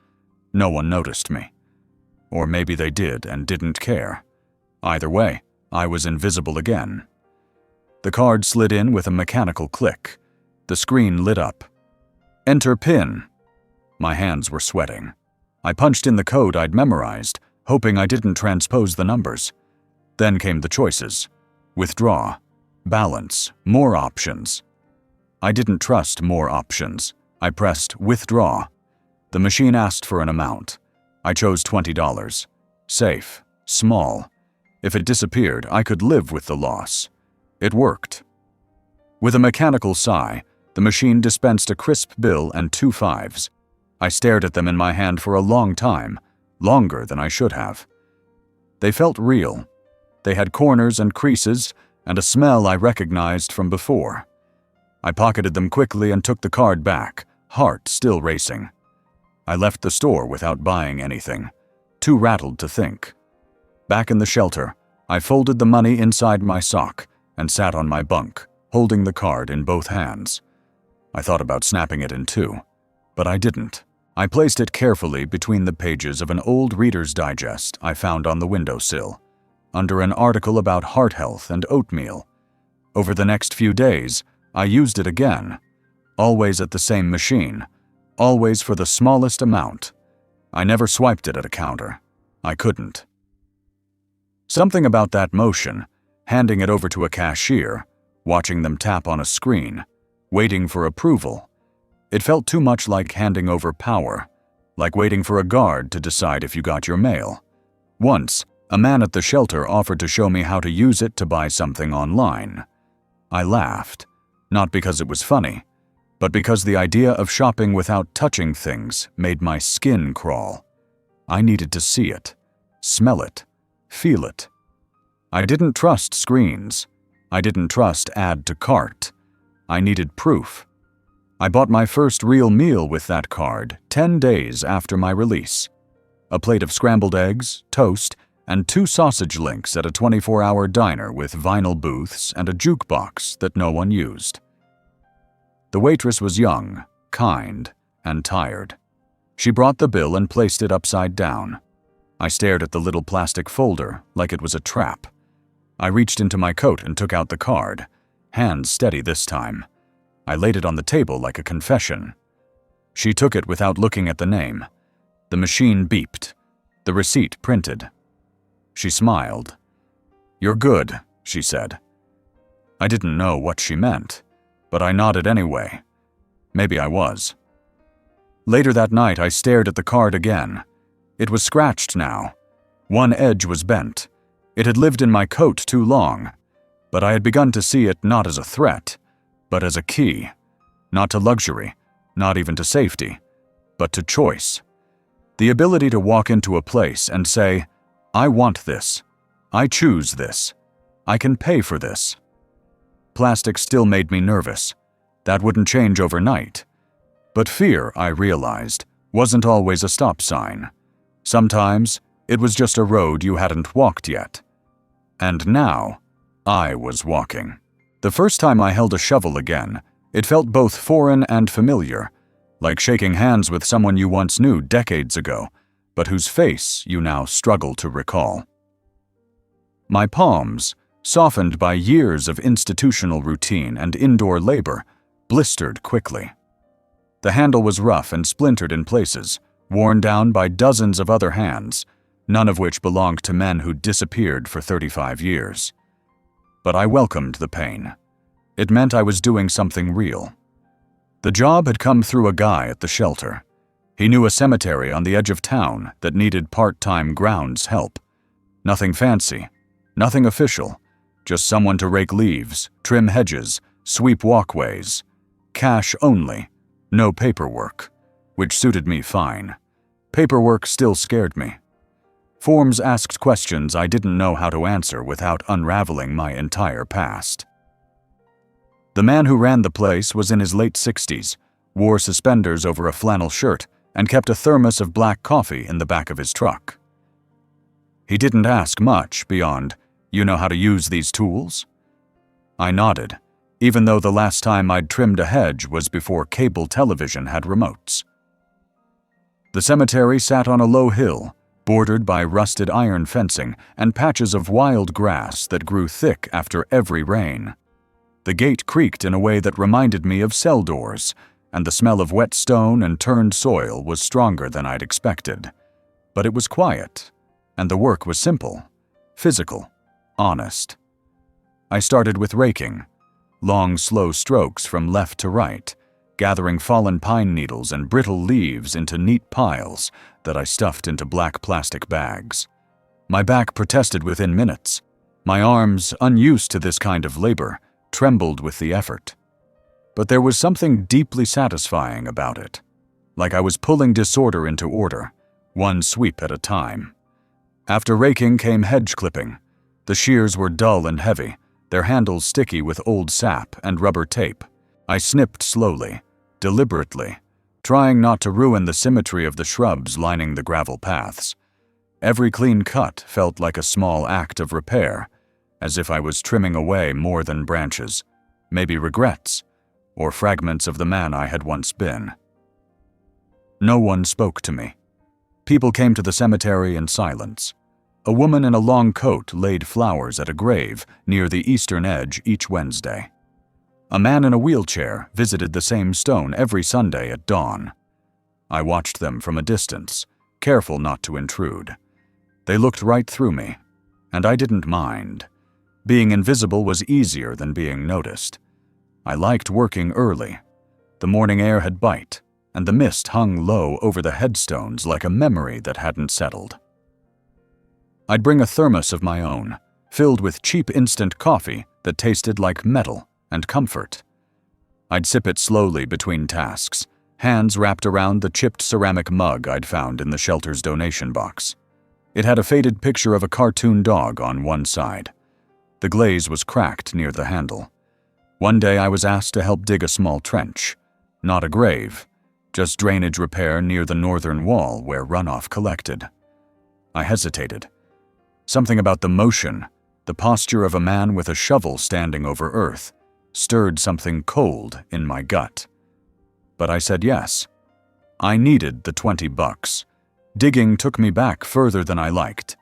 No one noticed me. Or maybe they did and didn't care. Either way, I was invisible again. The card slid in with a mechanical click. The screen lit up. "Enter PIN." My hands were sweating. I punched in the code I'd memorized, hoping I didn't transpose the numbers. Then came the choices. Withdraw, balance, more options. I didn't trust more options. I pressed withdraw. The machine asked for an amount. I chose $20. Safe, small. If it disappeared, I could live with the loss. It worked. With a mechanical sigh, the machine dispensed a crisp bill and 2 fives. I stared at them in my hand for a long time, longer than I should have. They felt real. They had corners and creases, and a smell I recognized from before. I pocketed them quickly and took the card back, heart still racing. I left the store without buying anything, too rattled to think. Back in the shelter, I folded the money inside my sock and sat on my bunk, holding the card in both hands. I thought about snapping it in 2, but I didn't. I placed it carefully between the pages of an old Reader's Digest I found on the windowsill, under an article about heart health and oatmeal. Over the next few days, I used it again, always at the same machine, always for the smallest amount. I never swiped it at a counter. I couldn't. Something about that motion, handing it over to a cashier, watching them tap on a screen, waiting for approval. It felt too much like handing over power, like waiting for a guard to decide if you got your mail. Once, a man at the shelter offered to show me how to use it to buy something online. I laughed, not because it was funny, but because the idea of shopping without touching things made my skin crawl. I needed to see it, smell it, feel it. I didn't trust screens. I didn't trust add to cart. I needed proof. I bought my first real meal with that card 10 days after my release. A plate of scrambled eggs, toast, and 2 sausage links at a 24-hour diner with vinyl booths and a jukebox that no one used. The waitress was young, kind, and tired. She brought the bill and placed it upside down. I stared at the little plastic folder like it was a trap. I reached into my coat and took out the card, hands steady this time. I laid it on the table like a confession. She took it without looking at the name. The machine beeped. The receipt printed. She smiled. "You're good," she said. I didn't know what she meant, but I nodded anyway. Maybe I was. Later that night, I stared at the card again. It was scratched now. One edge was bent. It had lived in my coat too long, but I had begun to see it not as a threat, but as a key. Not to luxury, not even to safety, but to choice. The ability to walk into a place and say, "I want this. I choose this. I can pay for this." Plastic still made me nervous. That wouldn't change overnight. But fear, I realized, wasn't always a stop sign. Sometimes, it was just a road you hadn't walked yet. And now, I was walking. The first time I held a shovel again, it felt both foreign and familiar, like shaking hands with someone you once knew decades ago, but whose face you now struggle to recall. My palms, softened by years of institutional routine and indoor labor, blistered quickly. The handle was rough and splintered in places, worn down by dozens of other hands, none of which belonged to men who'd disappeared for 35 years. But I welcomed the pain. It meant I was doing something real. The job had come through a guy at the shelter. He knew a cemetery on the edge of town that needed part-time grounds help. Nothing fancy, nothing official, just someone to rake leaves, trim hedges, sweep walkways. Cash only, no paperwork, which suited me fine. Paperwork still scared me. Forms asked questions I didn't know how to answer without unraveling my entire past. The man who ran the place was in his late 60s, wore suspenders over a flannel shirt, and kept a thermos of black coffee in the back of his truck. He didn't ask much beyond, "You know how to use these tools?" I nodded, even though the last time I'd trimmed a hedge was before cable television had remotes. The cemetery sat on a low hill, bordered by rusted iron fencing and patches of wild grass that grew thick after every rain. The gate creaked in a way that reminded me of cell doors, and the smell of wet stone and turned soil was stronger than I'd expected. But it was quiet, and the work was simple, physical, honest. I started with raking, long, slow strokes from left to right, gathering fallen pine needles and brittle leaves into neat piles that I stuffed into black plastic bags. My back protested within minutes. My arms, unused to this kind of labor, trembled with the effort. But there was something deeply satisfying about it, like I was pulling disorder into order, one sweep at a time. After raking came hedge clipping. The shears were dull and heavy, their handles sticky with old sap and rubber tape. I snipped slowly, deliberately, trying not to ruin the symmetry of the shrubs lining the gravel paths. Every clean cut felt like a small act of repair, as if I was trimming away more than branches, maybe regrets, or fragments of the man I had once been. No one spoke to me. People came to the cemetery in silence. A woman in a long coat laid flowers at a grave near the eastern edge each Wednesday. A man in a wheelchair visited the same stone every Sunday at dawn. I watched them from a distance, careful not to intrude. They looked right through me, and I didn't mind. Being invisible was easier than being noticed. I liked working early. The morning air had bite, and the mist hung low over the headstones like a memory that hadn't settled. I'd bring a thermos of my own, filled with cheap instant coffee that tasted like metal and comfort. I'd sip it slowly between tasks, hands wrapped around the chipped ceramic mug I'd found in the shelter's donation box. It had a faded picture of a cartoon dog on one side. The glaze was cracked near the handle. One day I was asked to help dig a small trench. Not a grave, just drainage repair near the northern wall where runoff collected. I hesitated. Something about the motion, the posture of a man with a shovel standing over earth, stirred something cold in my gut. But I said yes. I needed the $20. Digging took me back further than I liked.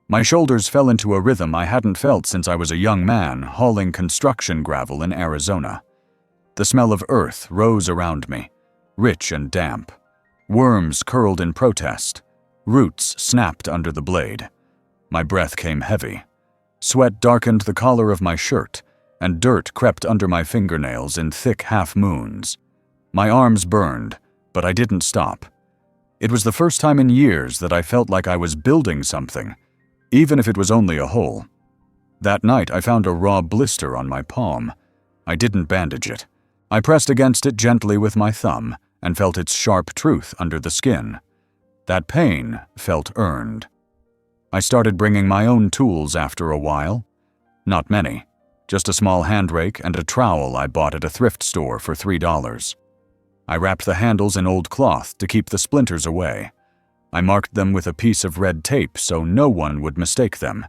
My shoulders fell into a rhythm I hadn't felt since I was a young man hauling construction gravel in Arizona. The smell of earth rose around me, rich and damp. Worms curled in protest. Roots snapped under the blade. My breath came heavy. Sweat darkened the collar of my shirt, and dirt crept under my fingernails in thick half-moons. My arms burned, but I didn't stop. It was the first time in years that I felt like I was building something, even if it was only a hole. That night I found a raw blister on my palm. I didn't bandage it. I pressed against it gently with my thumb and felt its sharp truth under the skin. That pain felt earned. I started bringing my own tools after a while. Not many, just a small hand rake and a trowel I bought at a thrift store for $3. I wrapped the handles in old cloth to keep the splinters away. I marked them with a piece of red tape so no one would mistake them.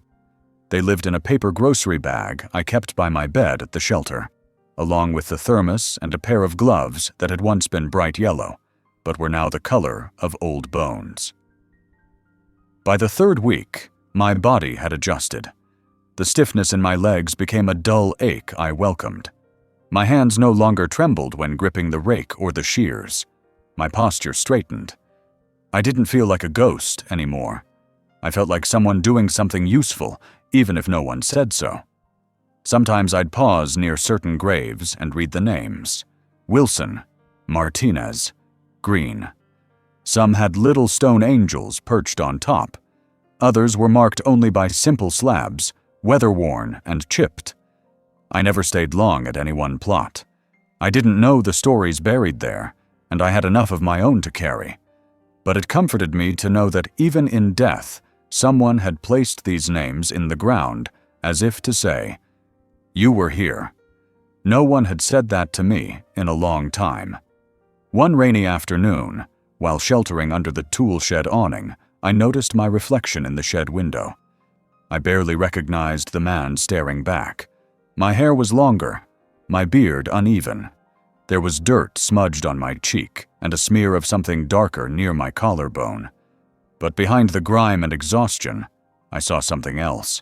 They lived in a paper grocery bag I kept by my bed at the shelter, along with the thermos and a pair of gloves that had once been bright yellow, but were now the color of old bones. By the third week, my body had adjusted. The stiffness in my legs became a dull ache I welcomed. My hands no longer trembled when gripping the rake or the shears. My posture straightened. I didn't feel like a ghost anymore. I felt like someone doing something useful, even if no one said so. Sometimes I'd pause near certain graves and read the names. Wilson, Martinez, Green. Some had little stone angels perched on top. Others were marked only by simple slabs, weather-worn and chipped. I never stayed long at any one plot. I didn't know the stories buried there, and I had enough of my own to carry. But it comforted me to know that even in death, someone had placed these names in the ground, as if to say, "You were here." No one had said that to me in a long time. One rainy afternoon, while sheltering under the tool shed awning, I noticed my reflection in the shed window. I barely recognized the man staring back. My hair was longer, my beard uneven. There was dirt smudged on my cheek and a smear of something darker near my collarbone. But behind the grime and exhaustion, I saw something else.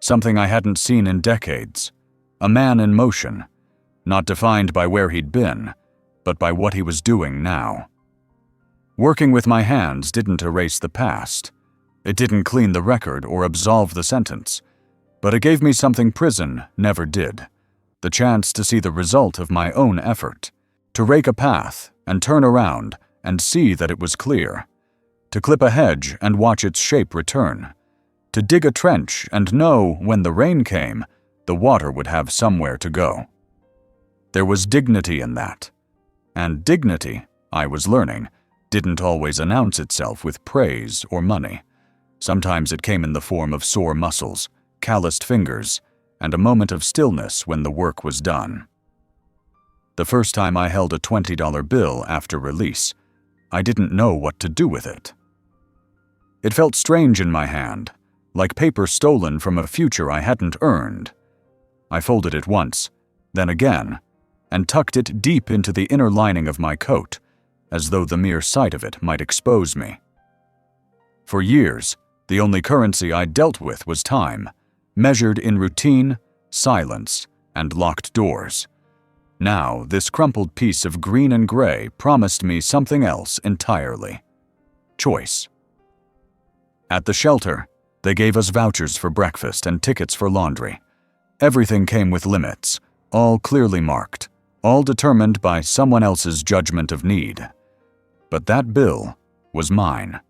Something I hadn't seen in decades. A man in motion, not defined by where he'd been, but by what he was doing now. Working with my hands didn't erase the past. It didn't clean the record or absolve the sentence, but it gave me something prison never did. The chance to see the result of my own effort, to rake a path and turn around and see that it was clear, to clip a hedge and watch its shape return, to dig a trench and know when the rain came, the water would have somewhere to go. There was dignity in that, and dignity, I was learning, didn't always announce itself with praise or money. Sometimes it came in the form of sore muscles, calloused fingers, and a moment of stillness when the work was done. The first time I held a $20 bill after release, I didn't know what to do with it. It felt strange in my hand, like paper stolen from a future I hadn't earned. I folded it once, then again, and tucked it deep into the inner lining of my coat, as though the mere sight of it might expose me. For years, the only currency I dealt with was time, measured in routine, silence, and locked doors. Now, this crumpled piece of green and gray promised me something else entirely. Choice. At the shelter, they gave us vouchers for breakfast and tickets for laundry. Everything came with limits, all clearly marked, all determined by someone else's judgment of need. But that bill was mine.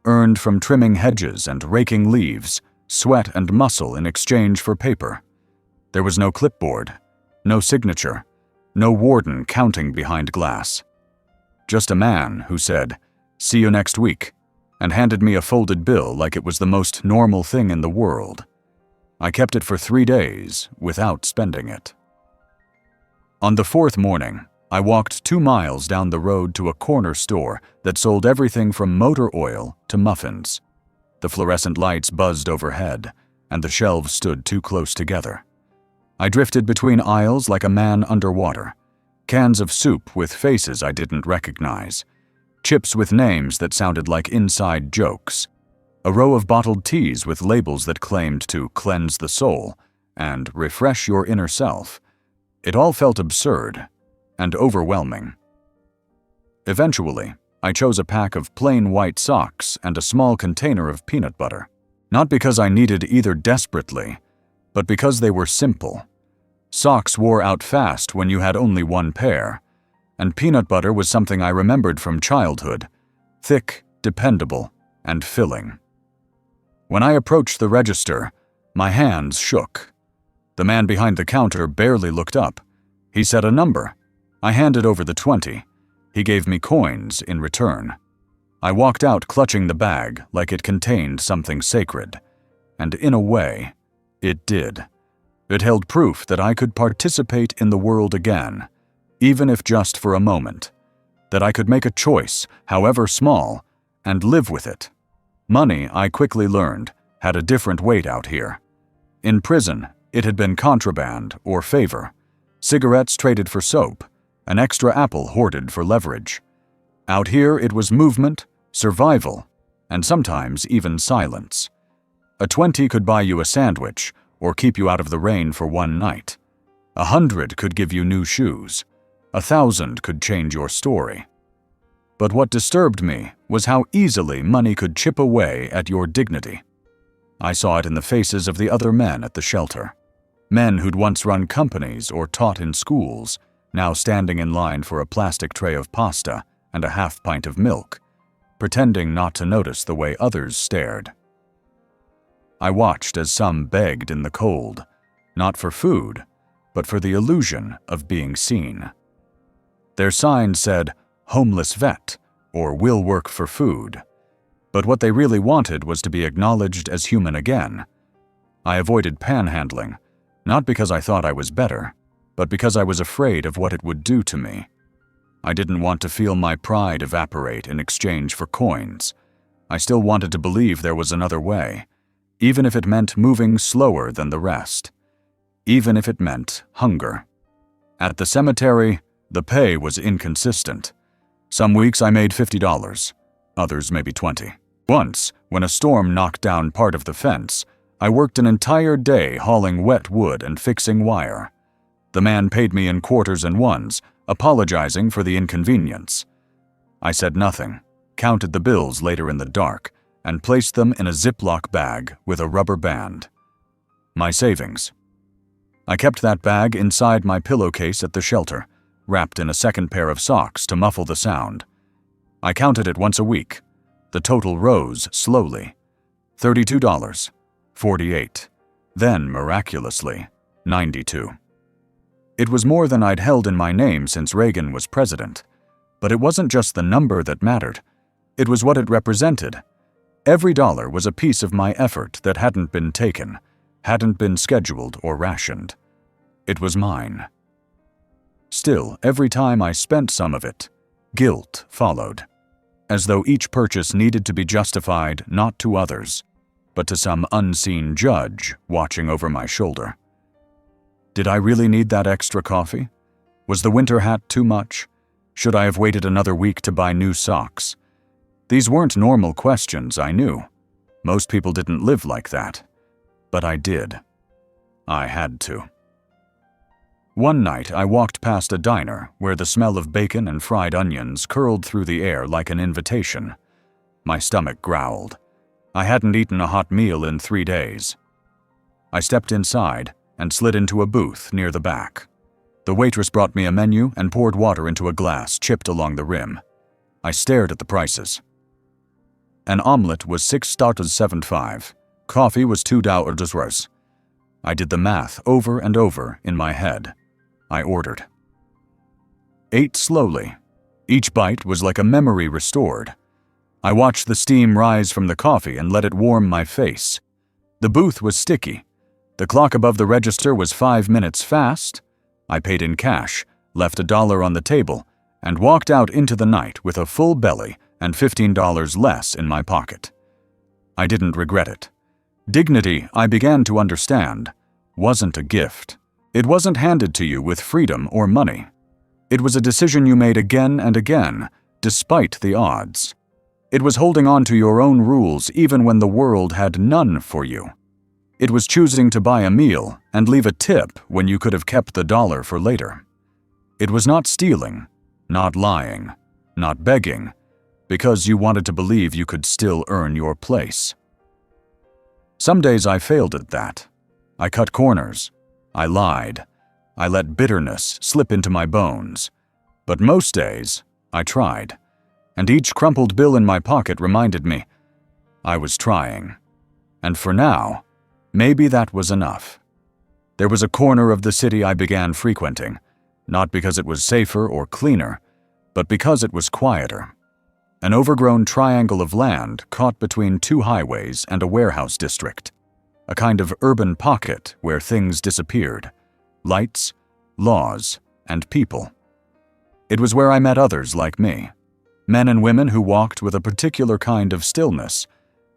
Earned from trimming hedges and raking leaves, sweat and muscle in exchange for paper. There was no clipboard, no signature, no warden counting behind glass. Just a man who said, "See you next week," and handed me a folded bill like it was the most normal thing in the world. I kept it for 3 days without spending it. On the fourth morning, I walked 2 miles down the road to a corner store that sold everything from motor oil to muffins. The fluorescent lights buzzed overhead, and the shelves stood too close together. I drifted between aisles like a man underwater. Cans of soup with faces I didn't recognize. Chips with names that sounded like inside jokes. A row of bottled teas with labels that claimed to cleanse the soul and refresh your inner self. It all felt absurd and overwhelming. Eventually, I chose a pack of plain white socks and a small container of peanut butter. Not because I needed either desperately, but because they were simple. Socks wore out fast when you had only one pair, and peanut butter was something I remembered from childhood, thick, dependable, and filling. When I approached the register, my hands shook. The man behind the counter barely looked up. He said a number. I handed over the 20. He gave me coins in return. I walked out clutching the bag like it contained something sacred. And in a way, it did. It held proof that I could participate in the world again, even if just for a moment. That I could make a choice, however small, and live with it. Money, I quickly learned, had a different weight out here. In prison, it had been contraband or favor. Cigarettes traded for soap, an extra apple hoarded for leverage. Out here it was movement, survival, and sometimes even silence. A 20 could buy you a sandwich or keep you out of the rain for one night. 100 could give you new shoes. 1,000 could change your story. But what disturbed me was how easily money could chip away at your dignity. I saw it in the faces of the other men at the shelter. Men who'd once run companies or taught in schools, now standing in line for a plastic tray of pasta and a half pint of milk, pretending not to notice the way others stared. I watched as some begged in the cold, not for food, but for the illusion of being seen. Their sign said, "Homeless vet," or will work for food. But what they really wanted was to be acknowledged as human again. I avoided panhandling, not because I thought I was better, but because I was afraid of what it would do to me. I didn't want to feel my pride evaporate in exchange for coins. I still wanted to believe there was another way, even if it meant moving slower than the rest, even if it meant hunger. At the cemetery, the pay was inconsistent. Some weeks I made $50, others maybe $20. Once, when a storm knocked down part of the fence, I worked an entire day hauling wet wood and fixing wire. The man paid me in quarters and ones, apologizing for the inconvenience. I said nothing, counted the bills later in the dark, and placed them in a Ziploc bag with a rubber band. My savings. I kept that bag inside my pillowcase at the shelter, wrapped in a second pair of socks to muffle the sound. I counted it once a week. The total rose slowly. $32, $48, then miraculously, $92. It was more than I'd held in my name since Reagan was president. But it wasn't just the number that mattered. It was what it represented. Every dollar was a piece of my effort that hadn't been taken, hadn't been scheduled or rationed. It was mine. Still, every time I spent some of it, guilt followed, as though each purchase needed to be justified not to others, but to some unseen judge watching over my shoulder. Did I really need that extra coffee? Was the winter hat too much? Should I have waited another week to buy new socks? These weren't normal questions, I knew. Most people didn't live like that. But I did. I had to. One night, I walked past a diner where the smell of bacon and fried onions curled through the air like an invitation. My stomach growled. I hadn't eaten a hot meal in 3 days. I stepped inside and slid into a booth near the back. The waitress brought me a menu and poured water into a glass chipped along the rim. I stared at the prices. An omelet was $6.75. Coffee was $2. I did the math over and over in my head. I ordered. Ate slowly. Each bite was like a memory restored. I watched the steam rise from the coffee and let it warm my face. The booth was sticky. The clock above the register was 5 minutes fast. I paid in cash, left $1 on the table, and walked out into the night with a full belly and $15 less in my pocket. I didn't regret it. Dignity, I began to understand, wasn't a gift. It wasn't handed to you with freedom or money. It was a decision you made again and again, despite the odds. It was holding on to your own rules even when the world had none for you. It was choosing to buy a meal and leave a tip when you could have kept the dollar for later. It was not stealing, not lying, not begging, because you wanted to believe you could still earn your place. Some days I failed at that. I cut corners. I lied. I let bitterness slip into my bones. But most days, I tried. And each crumpled bill in my pocket reminded me I was trying. And for now, maybe that was enough. There was a corner of the city I began frequenting, not because it was safer or cleaner, but because it was quieter. An overgrown triangle of land caught between 2 highways and a warehouse district. A kind of urban pocket where things disappeared. Lights, laws, and people. It was where I met others like me. Men and women who walked with a particular kind of stillness,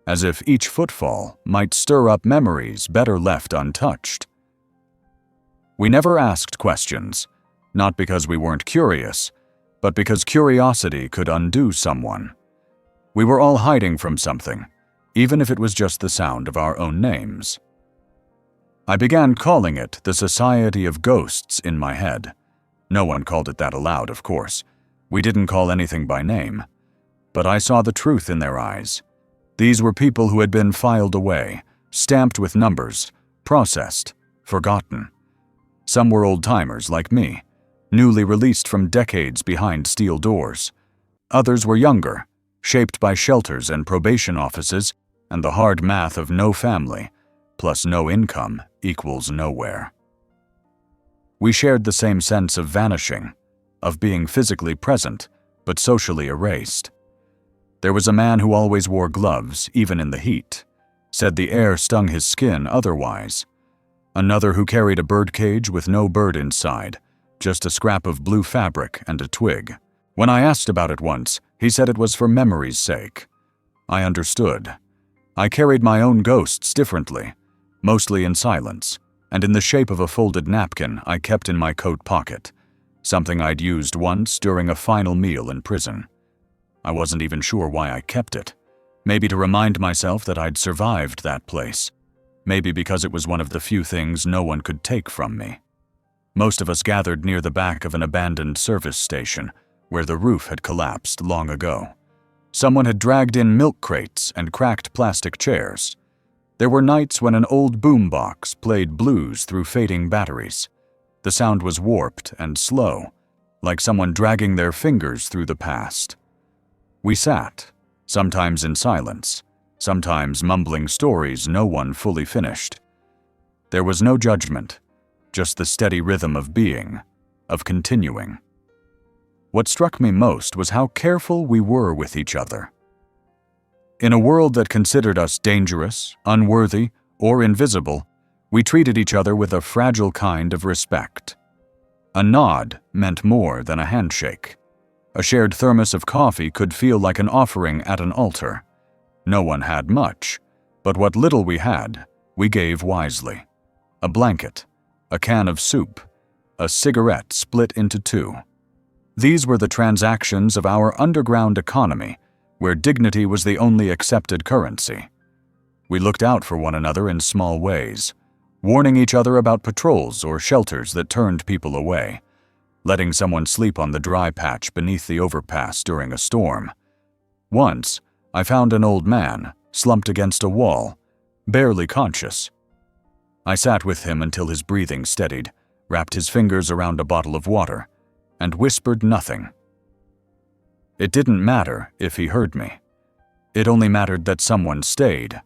as if each footfall might stir up memories better left untouched. We never asked questions, not because we weren't curious, but because curiosity could undo someone. We were all hiding from something, even if it was just the sound of our own names. I began calling it the Society of Ghosts in my head. No one called it that aloud, of course. We didn't call anything by name. But I saw the truth in their eyes. These were people who had been filed away, stamped with numbers, processed, forgotten. Some were old-timers like me, newly released from decades behind steel doors. Others were younger, shaped by shelters and probation offices and the hard math of no family, plus no income equals nowhere. We shared the same sense of vanishing, of being physically present, but socially erased. There was a man who always wore gloves, even in the heat. Said the air stung his skin otherwise. Another who carried a birdcage with no bird inside, just a scrap of blue fabric and a twig. When I asked about it once, he said it was for memory's sake. I understood. I carried my own ghosts differently, mostly in silence, and in the shape of a folded napkin I kept in my coat pocket, something I'd used once during a final meal in prison. I wasn't even sure why I kept it. Maybe to remind myself that I'd survived that place. Maybe because it was one of the few things no one could take from me. Most of us gathered near the back of an abandoned service station, where the roof had collapsed long ago. Someone had dragged in milk crates and cracked plastic chairs. There were nights when an old boombox played blues through fading batteries. The sound was warped and slow, like someone dragging their fingers through the past. We sat, sometimes in silence, sometimes mumbling stories no one fully finished. There was no judgment, just the steady rhythm of being, of continuing. What struck me most was how careful we were with each other. In a world that considered us dangerous, unworthy, or invisible, we treated each other with a fragile kind of respect. A nod meant more than a handshake. A shared thermos of coffee could feel like an offering at an altar. No one had much, but what little we had, we gave wisely. A blanket, a can of soup, a cigarette split into two. These were the transactions of our underground economy, where dignity was the only accepted currency. We looked out for one another in small ways, warning each other about patrols or shelters that turned people away, letting someone sleep on the dry patch beneath the overpass during a storm. Once, I found an old man, slumped against a wall, barely conscious. I sat with him until his breathing steadied, wrapped his fingers around a bottle of water, and whispered nothing. It didn't matter if he heard me. It only mattered that someone stayed.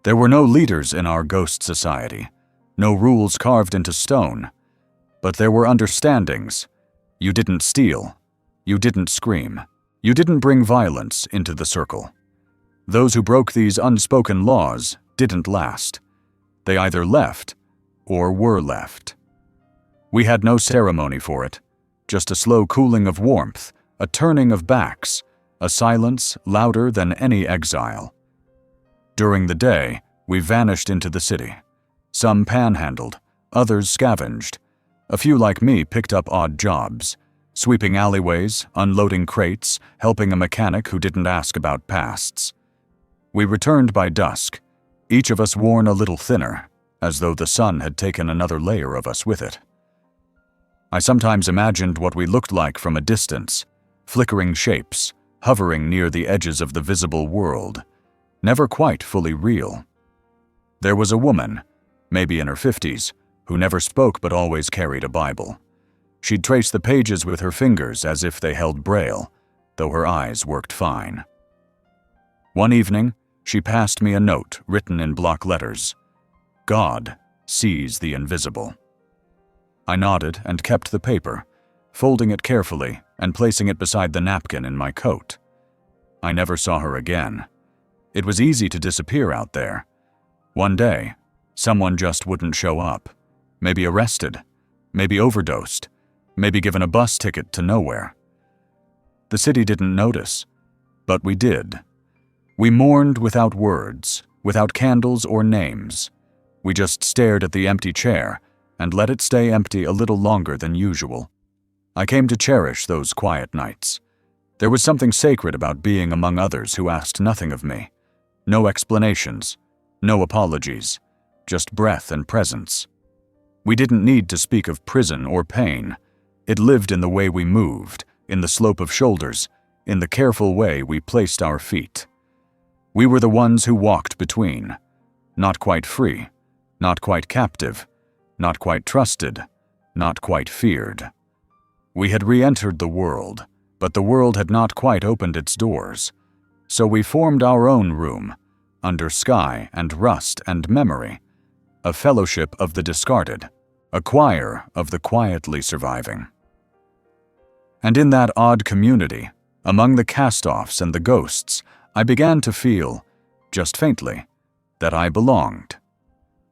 There were no leaders in our ghost society, no rules carved into stone. But there were understandings. You didn't steal. You didn't scream. You didn't bring violence into the circle. Those who broke these unspoken laws didn't last. They either left or were left. We had no ceremony for it, just a slow cooling of warmth, a turning of backs, a silence louder than any exile. During the day, we vanished into the city. Some panhandled, others scavenged. A few like me picked up odd jobs, sweeping alleyways, unloading crates, helping a mechanic who didn't ask about pasts. We returned by dusk, each of us worn a little thinner, as though the sun had taken another layer of us with it. I sometimes imagined what we looked like from a distance, flickering shapes, hovering near the edges of the visible world, never quite fully real. There was a woman, maybe in her 50s, who never spoke but always carried a Bible. She'd trace the pages with her fingers as if they held braille, though her eyes worked fine. One evening, she passed me a note written in block letters. God sees the invisible. I nodded and kept the paper, folding it carefully and placing it beside the napkin in my coat. I never saw her again. It was easy to disappear out there. One day, someone just wouldn't show up. Maybe arrested, maybe overdosed, maybe given a bus ticket to nowhere. The city didn't notice, but we did. We mourned without words, without candles or names. We just stared at the empty chair and let it stay empty a little longer than usual. I came to cherish those quiet nights. There was something sacred about being among others who asked nothing of me. No explanations, no apologies, just breath and presence. We didn't need to speak of prison or pain. It lived in the way we moved, in the slope of shoulders, in the careful way we placed our feet. We were the ones who walked between, not quite free, not quite captive, not quite trusted, not quite feared. We had re-entered the world, but the world had not quite opened its doors. So we formed our own room, under sky and rust and memory, a fellowship of the discarded, a choir of the quietly surviving. And in that odd community, Among the cast-offs and the ghosts, I began to feel, just faintly, that I belonged.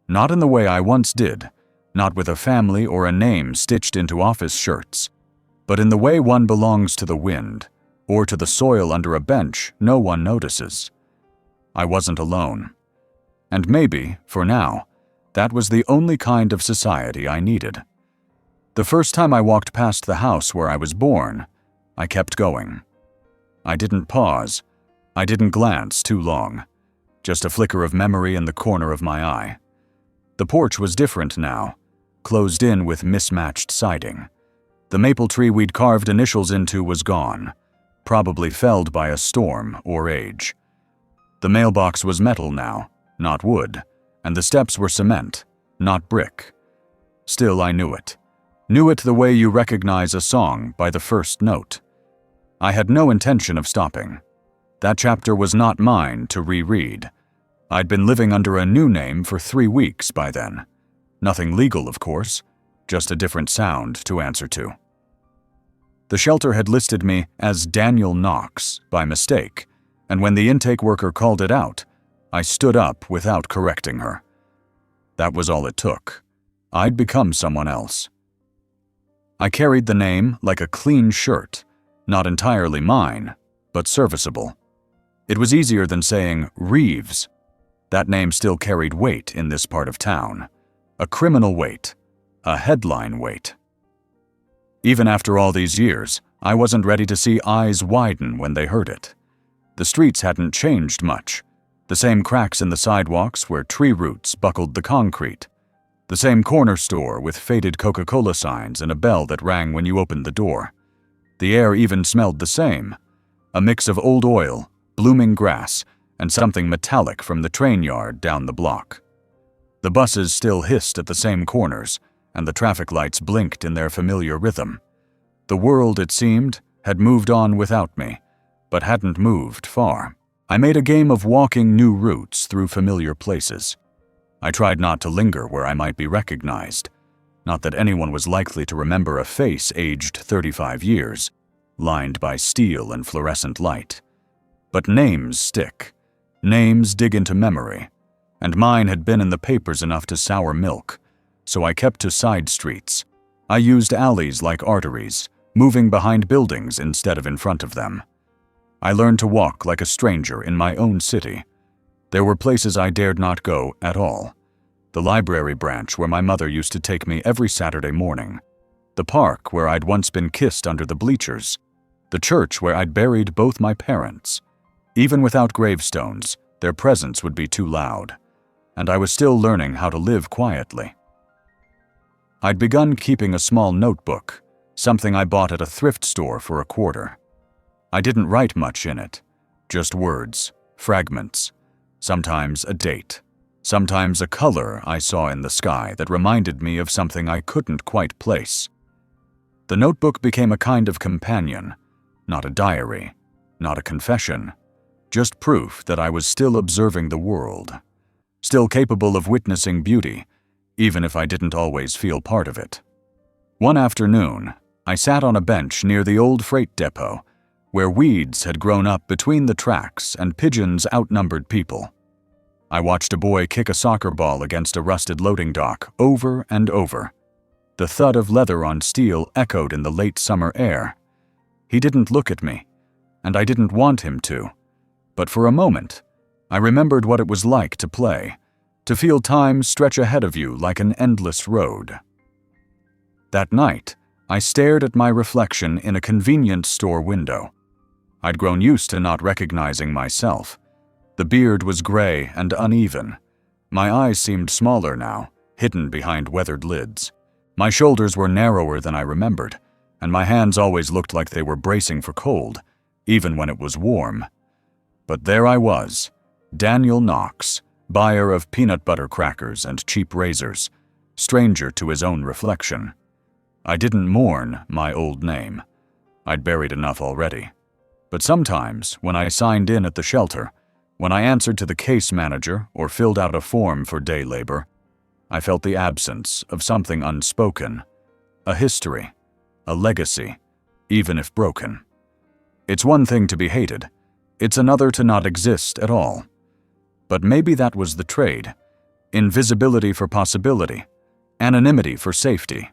Not in the way I once did, not with a family or a name stitched into office shirts, but in the way one belongs to the wind, or to the soil under a bench no one notices. I wasn't alone. And maybe, for now, that was the only kind of society I needed. The first time I walked past the house where I was born, I kept going. I didn't pause. I didn't glance too long. Just a flicker of memory in the corner of my eye. The porch was different now, closed in with mismatched siding. The maple tree we'd carved initials into was gone, probably felled by a storm or age. The mailbox was metal now, not wood, and the steps were cement, not brick. Still, I knew it. Knew it the way you recognize a song by the first note. I had no intention of stopping. That chapter was not mine to reread. I'd been living under a new name for 3 weeks by then. Nothing legal, of course, just a different sound to answer to. The shelter had listed me as Daniel Knox by mistake, and when the intake worker called it out, I stood up without correcting her. That was all it took. I'd become someone else. I carried the name like a clean shirt, not entirely mine, but serviceable. It was easier than saying Reeves. That name still carried weight in this part of town. A criminal weight. A headline weight. Even after all these years, I wasn't ready to see eyes widen when they heard it. The streets hadn't changed much. The same cracks in the sidewalks where tree roots buckled the concrete. The same corner store with faded Coca-Cola signs and a bell that rang when you opened the door. The air even smelled the same. A mix of old oil, blooming grass, and something metallic from the train yard down the block. The buses still hissed at the same corners, and the traffic lights blinked in their familiar rhythm. The world, it seemed, had moved on without me, but hadn't moved far. I made a game of walking new routes through familiar places. I tried not to linger where I might be recognized. Not that anyone was likely to remember a face aged 35 years, lined by steel and fluorescent light. But names stick. Names dig into memory. And mine had been in the papers enough to sour milk, so I kept to side streets. I used alleys like arteries, moving behind buildings instead of in front of them. I learned to walk like a stranger in my own city. There were places I dared not go at all. The library branch where my mother used to take me every Saturday morning. The park where I'd once been kissed under the bleachers. The church where I'd buried both my parents. Even without gravestones, their presence would be too loud. And I was still learning how to live quietly. I'd begun keeping a small notebook, something I bought at a thrift store for $0.25. I didn't write much in it, just words, fragments, sometimes a date, sometimes a color I saw in the sky that reminded me of something I couldn't quite place. The notebook became a kind of companion, not a diary, not a confession, just proof that I was still observing the world, still capable of witnessing beauty, even if I didn't always feel part of it. One afternoon, I sat on a bench near the old freight depot, where weeds had grown up between the tracks and pigeons outnumbered people. I watched a boy kick a soccer ball against a rusted loading dock over and over. The thud of leather on steel echoed in the late summer air. He didn't look at me, and I didn't want him to. But for a moment, I remembered what it was like to play, to feel time stretch ahead of you like an endless road. That night, I stared at my reflection in a convenience store window. I'd grown used to not recognizing myself. The beard was gray and uneven. My eyes seemed smaller now, hidden behind weathered lids. My shoulders were narrower than I remembered, and my hands always looked like they were bracing for cold, even when it was warm. But there I was, Daniel Knox, buyer of peanut butter crackers and cheap razors, stranger to his own reflection. I didn't mourn my old name. I'd buried enough already. But sometimes, when I signed in at the shelter, when I answered to the case manager or filled out a form for day labor, I felt the absence of something unspoken, a history, a legacy, even if broken. It's one thing to be hated. It's another to not exist at all. But maybe that was the trade. Invisibility for possibility. Anonymity for safety.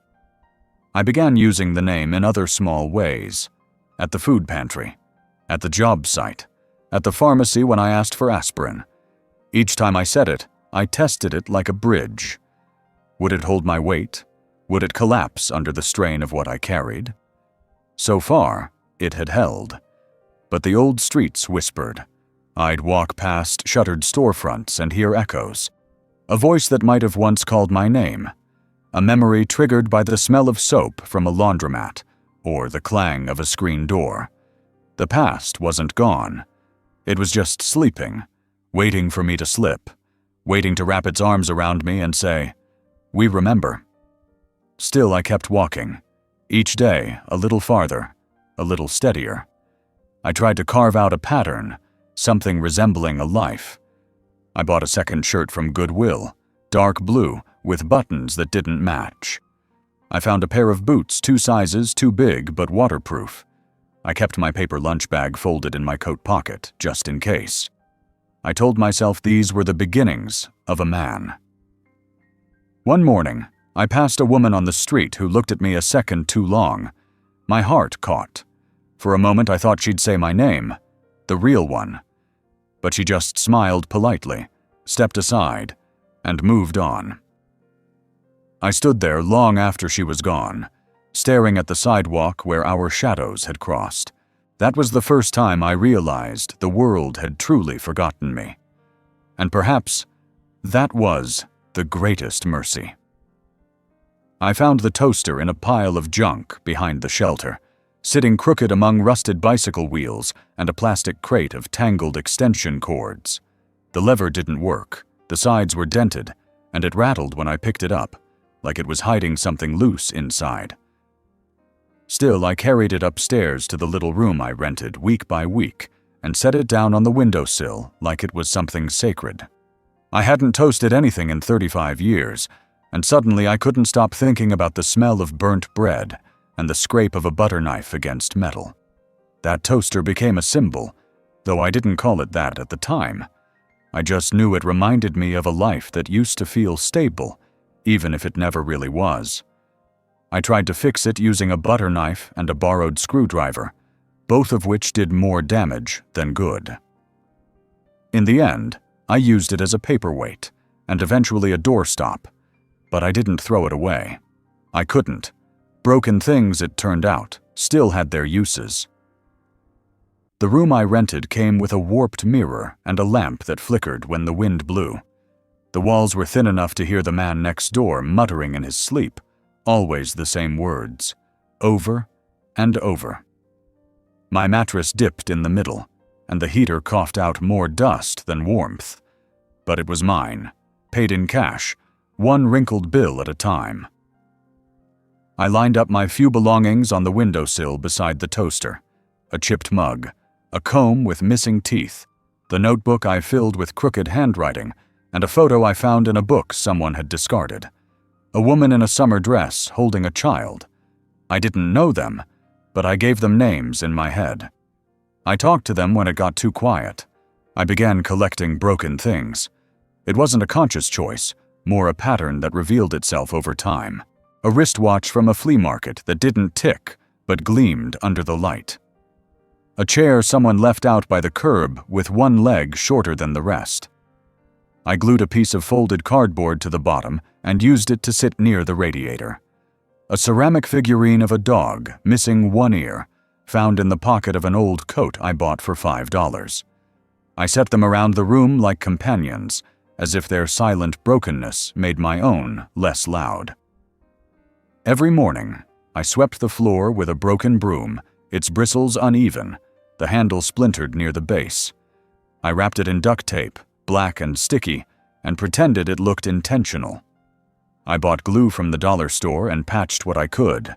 I began using the name in other small ways. At the food pantry. At the job site. At the pharmacy when I asked for aspirin. Each time I said it, I tested it like a bridge. Would it hold my weight? Would it collapse under the strain of what I carried? So far, it had held. But the old streets whispered. I'd walk past shuttered storefronts and hear echoes. A voice that might have once called my name. A memory triggered by the smell of soap from a laundromat or the clang of a screen door. The past wasn't gone. It was just sleeping, waiting for me to slip, waiting to wrap its arms around me and say, "We remember." Still, I kept walking. Each day, a little farther, a little steadier. I tried to carve out a pattern, something resembling a life. I bought a second shirt from Goodwill, dark blue, with buttons that didn't match. I found a pair of boots 2 sizes too big but waterproof. I kept my paper lunch bag folded in my coat pocket, just in case. I told myself these were the beginnings of a man. One morning, I passed a woman on the street who looked at me a second too long. My heart caught. For a moment I thought she'd say my name, the real one. But she just smiled politely, stepped aside, and moved on. I stood there long after she was gone, staring at the sidewalk where our shadows had crossed. That was the first time I realized the world had truly forgotten me. And perhaps that was the greatest mercy. I found the toaster in a pile of junk behind the shelter, sitting crooked among rusted bicycle wheels and a plastic crate of tangled extension cords. The lever didn't work, the sides were dented, and it rattled when I picked it up, like it was hiding something loose inside. Still, I carried it upstairs to the little room I rented week by week and set it down on the windowsill like it was something sacred. I hadn't toasted anything in 35 years, and suddenly I couldn't stop thinking about the smell of burnt bread and the scrape of a butter knife against metal. That toaster became a symbol, though I didn't call it that at the time. I just knew it reminded me of a life that used to feel stable, even if it never really was. I tried to fix it using a butter knife and a borrowed screwdriver, both of which did more damage than good. In the end, I used it as a paperweight and eventually a doorstop, but I didn't throw it away. I couldn't. Broken things, it turned out, still had their uses. The room I rented came with a warped mirror and a lamp that flickered when the wind blew. The walls were thin enough to hear the man next door muttering in his sleep, always the same words, over and over. My mattress dipped in the middle, and the heater coughed out more dust than warmth. But it was mine, paid in cash, one wrinkled bill at a time. I lined up my few belongings on the windowsill beside the toaster, a chipped mug, a comb with missing teeth, the notebook I filled with crooked handwriting, and a photo I found in a book someone had discarded. A woman in a summer dress holding a child. I didn't know them, but I gave them names in my head. I talked to them when it got too quiet. I began collecting broken things. It wasn't a conscious choice, more a pattern that revealed itself over time. A wristwatch from a flea market that didn't tick, but gleamed under the light. A chair someone left out by the curb with one leg shorter than the rest. I glued a piece of folded cardboard to the bottom and used it to sit near the radiator. A ceramic figurine of a dog, missing one ear, found in the pocket of an old coat I bought for $5. I set them around the room like companions, as if their silent brokenness made my own less loud. Every morning, I swept the floor with a broken broom, its bristles uneven, the handle splintered near the base. I wrapped it in duct tape, black and sticky, and pretended it looked intentional. I bought glue from the dollar store and patched what I could.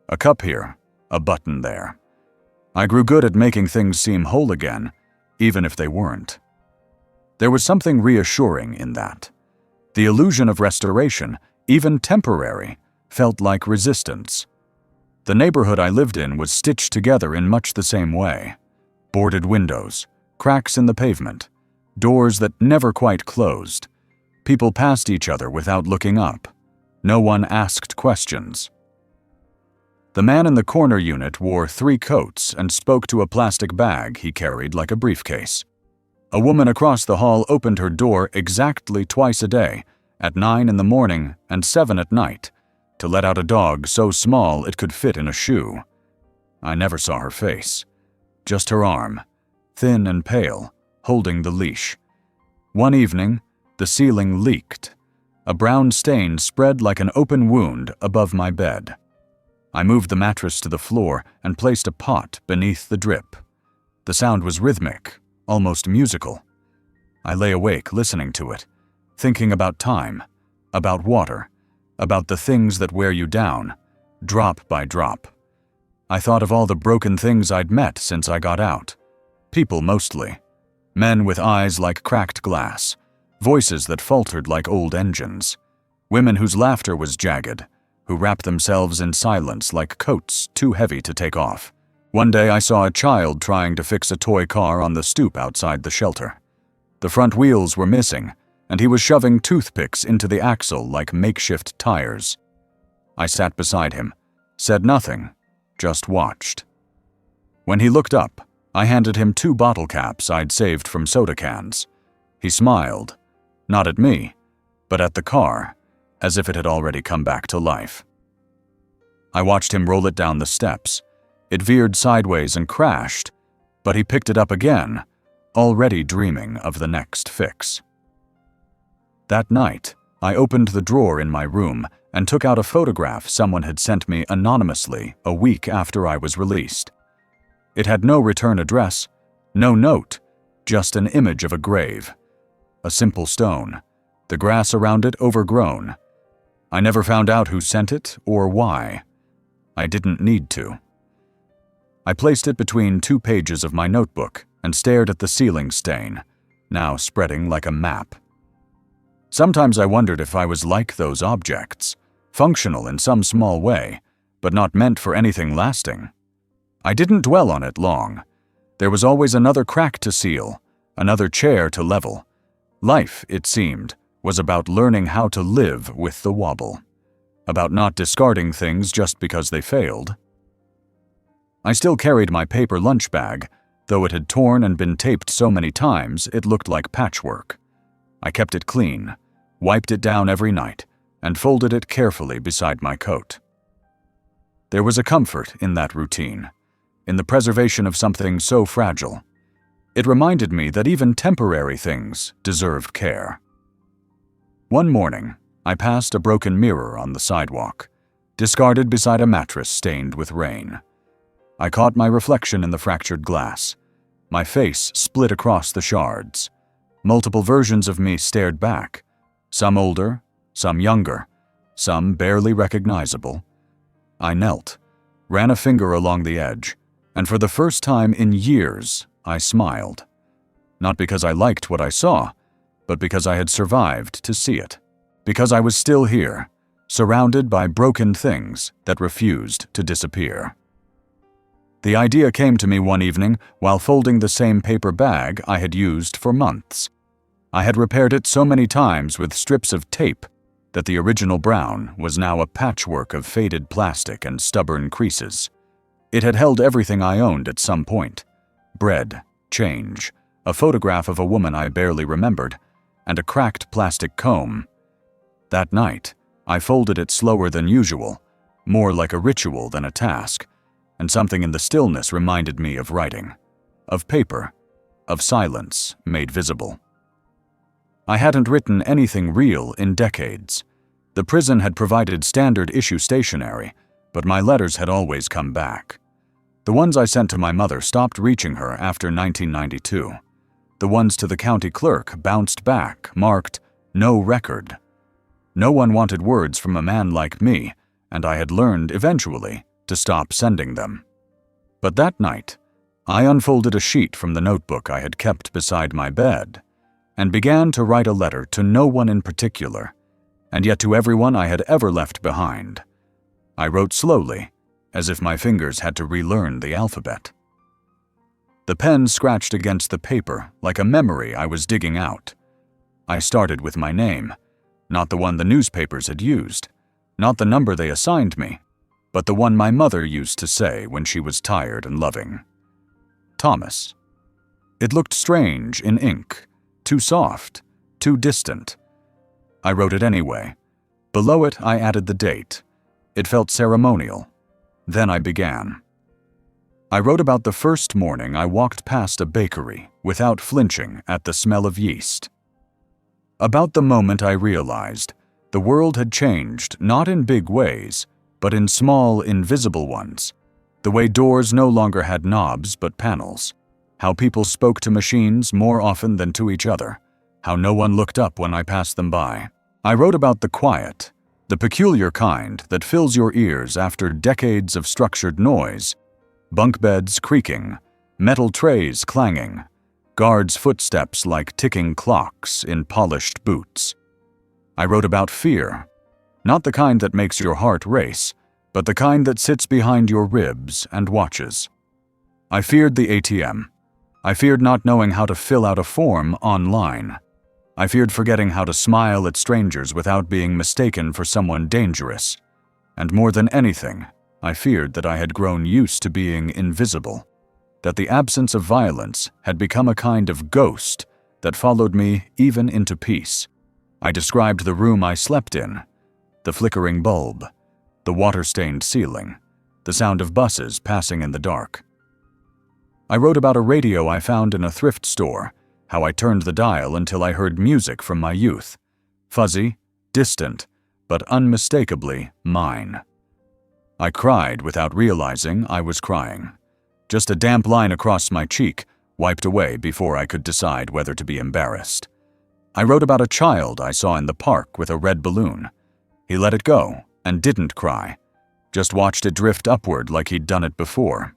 A cup here, a button there. I grew good at making things seem whole again, even if they weren't. There was something reassuring in that. The illusion of restoration, even temporary, felt like resistance. The neighborhood I lived in was stitched together in much the same way. Boarded windows, cracks in the pavement, doors that never quite closed. People passed each other without looking up. No one asked questions. The man in the corner unit wore 3 coats and spoke to a plastic bag he carried like a briefcase. A woman across the hall opened her door exactly twice a day, at 9 in the morning and 7 at night, to let out a dog so small it could fit in a shoe. I never saw her face, just her arm, thin and pale, holding the leash. One evening, the ceiling leaked. A brown stain spread like an open wound above my bed. I moved the mattress to the floor and placed a pot beneath the drip. The sound was rhythmic, almost musical. I lay awake listening to it, thinking about time, about water, about the things that wear you down, drop by drop. I thought of all the broken things I'd met since I got out. People mostly. Men with eyes like cracked glass, voices that faltered like old engines. Women whose laughter was jagged, who wrapped themselves in silence like coats too heavy to take off. One day I saw a child trying to fix a toy car on the stoop outside the shelter. The front wheels were missing, and he was shoving toothpicks into the axle like makeshift tires. I sat beside him, said nothing, just watched. When he looked up, I handed him 2 bottle caps I'd saved from soda cans. He smiled, not at me, but at the car, as if it had already come back to life. I watched him roll it down the steps. It veered sideways and crashed, but he picked it up again, already dreaming of the next fix. That night, I opened the drawer in my room and took out a photograph someone had sent me anonymously a week after I was released. It had no return address, no note, just an image of a grave. A simple stone, the grass around it overgrown. I never found out who sent it or why. I didn't need to. I placed it between 2 pages of my notebook and stared at the ceiling stain, now spreading like a map. Sometimes I wondered if I was like those objects, functional in some small way, but not meant for anything lasting. I didn't dwell on it long. There was always another crack to seal, another chair to level. Life, it seemed, was about learning how to live with the wobble, about not discarding things just because they failed. I still carried my paper lunch bag, though it had torn and been taped so many times it looked like patchwork. I kept it clean, wiped it down every night, and folded it carefully beside my coat. There was a comfort in that routine, in the preservation of something so fragile. It reminded me that even temporary things deserved care. One morning, I passed a broken mirror on the sidewalk, discarded beside a mattress stained with rain. I caught my reflection in the fractured glass. My face split across the shards. Multiple versions of me stared back, some older, some younger, some barely recognizable. I knelt, ran a finger along the edge, and for the first time in years, I smiled. Not because I liked what I saw, but because I had survived to see it. Because I was still here, surrounded by broken things that refused to disappear. The idea came to me one evening while folding the same paper bag I had used for months. I had repaired it so many times with strips of tape that the original brown was now a patchwork of faded plastic and stubborn creases. It had held everything I owned at some point: bread, change, a photograph of a woman I barely remembered, and a cracked plastic comb. That night, I folded it slower than usual, more like a ritual than a task, and something in the stillness reminded me of writing, of paper, of silence made visible. I hadn't written anything real in decades. The prison had provided standard issue stationery, but my letters had always come back. The ones I sent to my mother stopped reaching her after 1992. The ones to the county clerk bounced back, marked "no record." No one wanted words from a man like me, and I had learned eventually to stop sending them. But that night, I unfolded a sheet from the notebook I had kept beside my bed and began to write a letter to no one in particular, and yet to everyone I had ever left behind. I wrote slowly, as if my fingers had to relearn the alphabet. The pen scratched against the paper like a memory I was digging out. I started with my name, not the one the newspapers had used, not the number they assigned me, but the one my mother used to say when she was tired and loving. Thomas. It looked strange in ink, too soft, too distant. I wrote it anyway. Below it, I added the date. It felt ceremonial. Then I began. I wrote about the first morning I walked past a bakery without flinching at the smell of yeast. About the moment I realized the world had changed not in big ways, but in small, invisible ones. The way doors no longer had knobs but panels. How people spoke to machines more often than to each other. How no one looked up when I passed them by. I wrote about the quiet, the peculiar kind that fills your ears after decades of structured noise. Bunk beds creaking, metal trays clanging, guards' footsteps like ticking clocks in polished boots. I wrote about fear, not the kind that makes your heart race, but the kind that sits behind your ribs and watches. I feared the ATM. I feared not knowing how to fill out a form online. I feared forgetting how to smile at strangers without being mistaken for someone dangerous. And more than anything, I feared that I had grown used to being invisible, that the absence of violence had become a kind of ghost that followed me even into peace. I described the room I slept in, the flickering bulb, the water-stained ceiling, the sound of buses passing in the dark. I wrote about a radio I found in a thrift store, how I turned the dial until I heard music from my youth, fuzzy, distant, but unmistakably mine. I cried without realizing I was crying. Just a damp line across my cheek, wiped away before I could decide whether to be embarrassed. I wrote about a child I saw in the park with a red balloon. He let it go and didn't cry, just watched it drift upward like he'd done it before.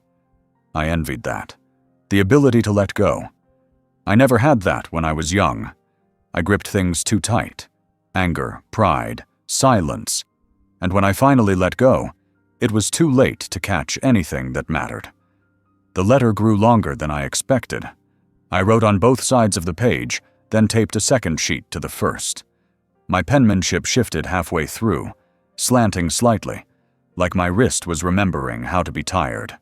I envied that. The ability to let go. I never had that when I was young. I gripped things too tight. Anger, pride, silence. And when I finally let go, it was too late to catch anything that mattered. The letter grew longer than I expected. I wrote on both sides of the page, then taped a second sheet to the first. My penmanship shifted halfway through, slanting slightly, like my wrist was remembering how to be tired.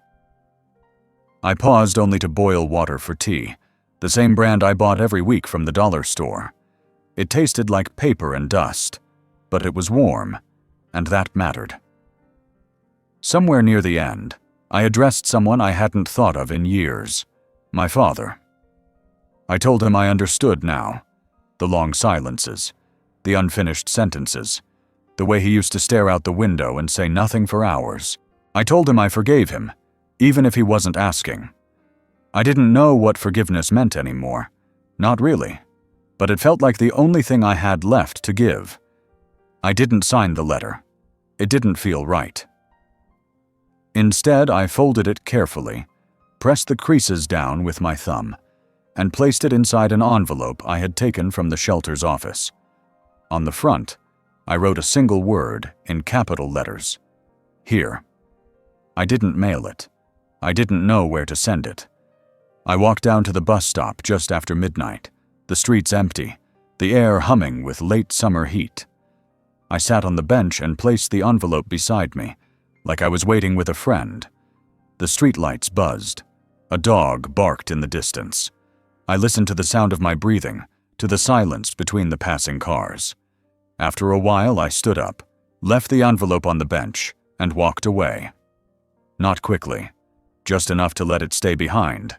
I paused only to boil water for tea, the same brand I bought every week from the dollar store. It tasted like paper and dust, but it was warm, and that mattered. Somewhere near the end, I addressed someone I hadn't thought of in years, my father. I told him I understood now, the long silences, the unfinished sentences, the way he used to stare out the window and say nothing for hours. I told him I forgave him, even if he wasn't asking. I didn't know what forgiveness meant anymore, not really, but it felt like the only thing I had left to give. I didn't sign the letter. It didn't feel right. Instead, I folded it carefully, pressed the creases down with my thumb, and placed it inside an envelope I had taken from the shelter's office. On the front, I wrote a single word in capital letters. Here. I didn't mail it. I didn't know where to send it. I walked down to the bus stop just after midnight, the streets empty, the air humming with late summer heat. I sat on the bench and placed the envelope beside me, like I was waiting with a friend. The streetlights buzzed. A dog barked in the distance. I listened to the sound of my breathing, to the silence between the passing cars. After a while, I stood up, left the envelope on the bench, and walked away. Not quickly, just enough to let it stay behind.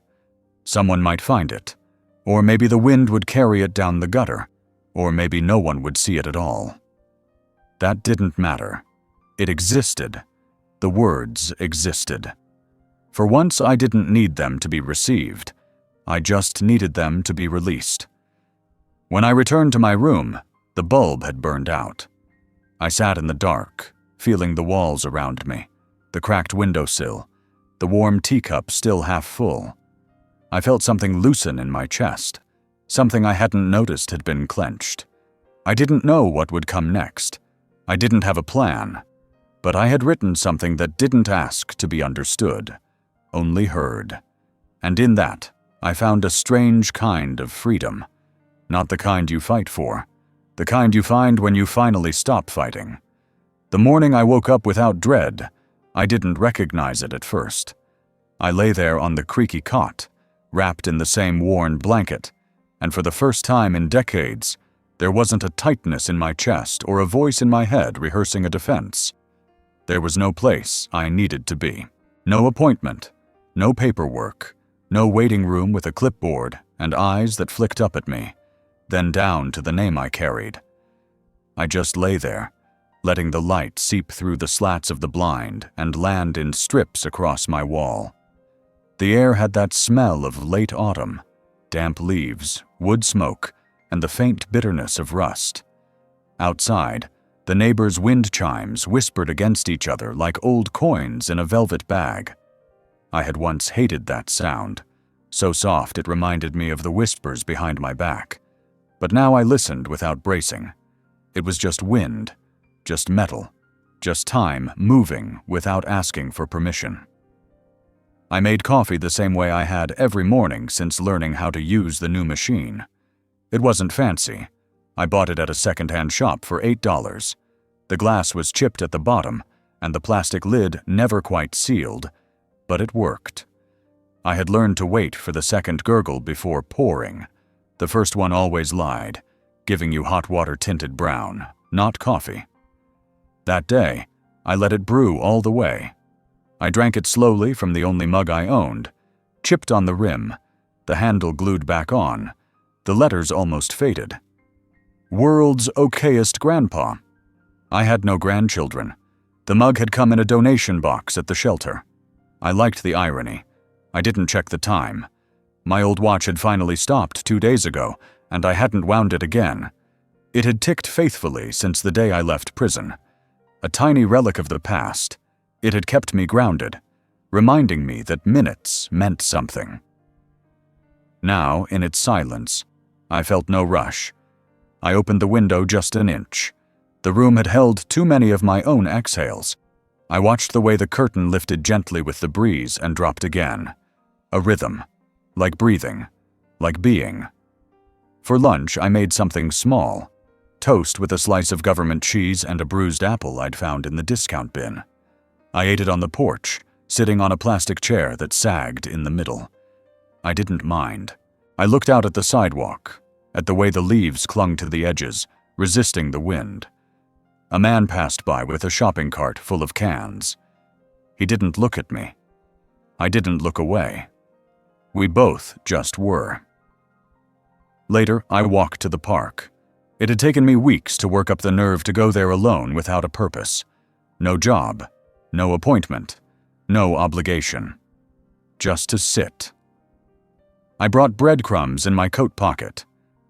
Someone might find it, or maybe the wind would carry it down the gutter, or maybe no one would see it at all. That didn't matter. It existed. The words existed. For once, I didn't need them to be received. I just needed them to be released. When I returned to my room, the bulb had burned out. I sat in the dark, feeling the walls around me, the cracked windowsill, the warm teacup still half full. I felt something loosen in my chest, something I hadn't noticed had been clenched. I didn't know what would come next. I didn't have a plan. But I had written something that didn't ask to be understood, only heard. And in that, I found a strange kind of freedom. Not the kind you fight for, the kind you find when you finally stop fighting. The morning I woke up without dread, I didn't recognize it at first. I lay there on the creaky cot, wrapped in the same worn blanket, and for the first time in decades, there wasn't a tightness in my chest or a voice in my head rehearsing a defense. There was no place I needed to be. No appointment, no paperwork, no waiting room with a clipboard and eyes that flicked up at me, then down to the name I carried. I just lay there, letting the light seep through the slats of the blind and land in strips across my wall. The air had that smell of late autumn, damp leaves, wood smoke, and the faint bitterness of rust. Outside, the neighbors' wind chimes whispered against each other like old coins in a velvet bag. I had once hated that sound, so soft it reminded me of the whispers behind my back. But now I listened without bracing. It was just wind, just metal, just time moving without asking for permission. I made coffee the same way I had every morning since learning how to use the new machine. It wasn't fancy. I bought it at a second-hand shop for $8. The glass was chipped at the bottom, and the plastic lid never quite sealed, but it worked. I had learned to wait for the second gurgle before pouring. The first one always lied, giving you hot water-tinted brown, not coffee. That day, I let it brew all the way. I drank it slowly from the only mug I owned, chipped on the rim, the handle glued back on, the letters almost faded. World's okayest grandpa. I had no grandchildren. The mug had come in a donation box at the shelter. I liked the irony. I didn't check the time. My old watch had finally stopped 2 days ago, and I hadn't wound it again. It had ticked faithfully since the day I left prison. A tiny relic of the past, it had kept me grounded, reminding me that minutes meant something. Now, in its silence, I felt no rush. I opened the window just an inch. The room had held too many of my own exhales. I watched the way the curtain lifted gently with the breeze and dropped again. A rhythm, like breathing, like being. For lunch, I made something small. Toast with a slice of government cheese and a bruised apple I'd found in the discount bin. I ate it on the porch, sitting on a plastic chair that sagged in the middle. I didn't mind. I looked out at the sidewalk, at the way the leaves clung to the edges, resisting the wind. A man passed by with a shopping cart full of cans. He didn't look at me. I didn't look away. We both just were. Later, I walked to the park. It had taken me weeks to work up the nerve to go there alone without a purpose. No job, no appointment, no obligation. Just to sit. I brought breadcrumbs in my coat pocket.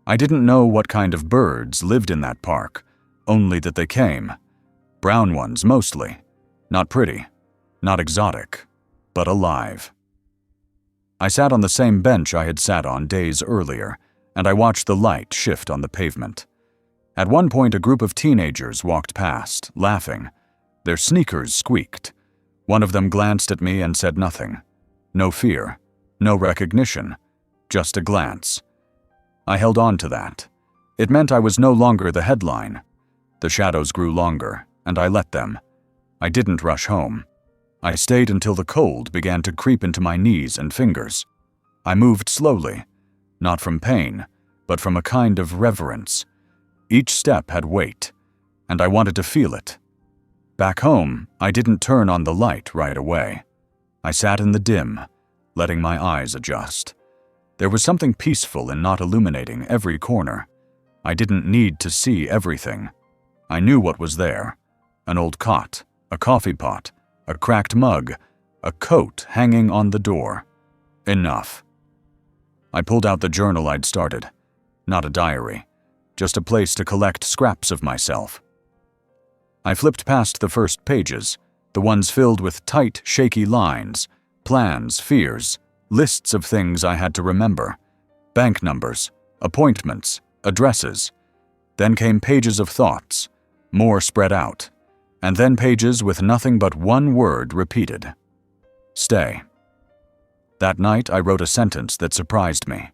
I didn't know what kind of birds lived in that park, only that they came. Brown ones mostly. Not pretty, not exotic, but alive. I sat on the same bench I had sat on days earlier, and I watched the light shift on the pavement. At one point, a group of teenagers walked past, laughing. Their sneakers squeaked. One of them glanced at me and said nothing. No fear, no recognition, just a glance. I held on to that. It meant I was no longer the headline. The shadows grew longer, and I let them. I didn't rush home. I stayed until the cold began to creep into my knees and fingers. I moved slowly, not from pain, but from a kind of reverence. Each step had weight, and I wanted to feel it. Back home, I didn't turn on the light right away. I sat in the dim, letting my eyes adjust. There was something peaceful in not illuminating every corner. I didn't need to see everything. I knew what was there. An old cot, a coffee pot, a cracked mug, a coat hanging on the door. Enough. I pulled out the journal I'd started. Not a diary, just a place to collect scraps of myself. I flipped past the first pages, the ones filled with tight, shaky lines, plans, fears, lists of things I had to remember, bank numbers, appointments, addresses. Then came pages of thoughts, more spread out, and then pages with nothing but one word repeated. Stay. That night, I wrote a sentence that surprised me.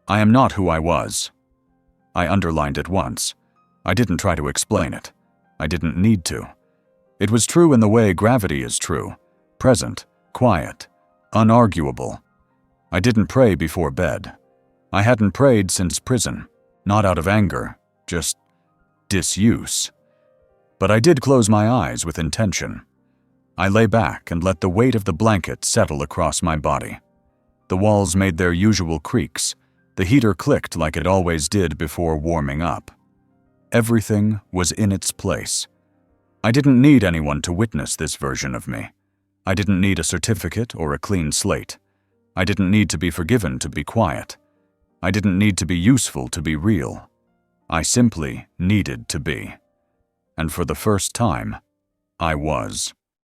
I am not who I was. I underlined it once. I didn't try to explain it. I didn't need to. It was true in the way gravity is true. Present, quiet, unarguable. I didn't pray before bed. I hadn't prayed since prison, not out of anger, just disuse. But I did close my eyes with intention. I lay back and let the weight of the blanket settle across my body. The walls made their usual creaks. The heater clicked like it always did before warming up. Everything was in its place. I didn't need anyone to witness this version of me. I didn't need a certificate or a clean slate. I didn't need to be forgiven to be quiet. I didn't need to be useful to be real. I simply needed to be. And for the first time, I was.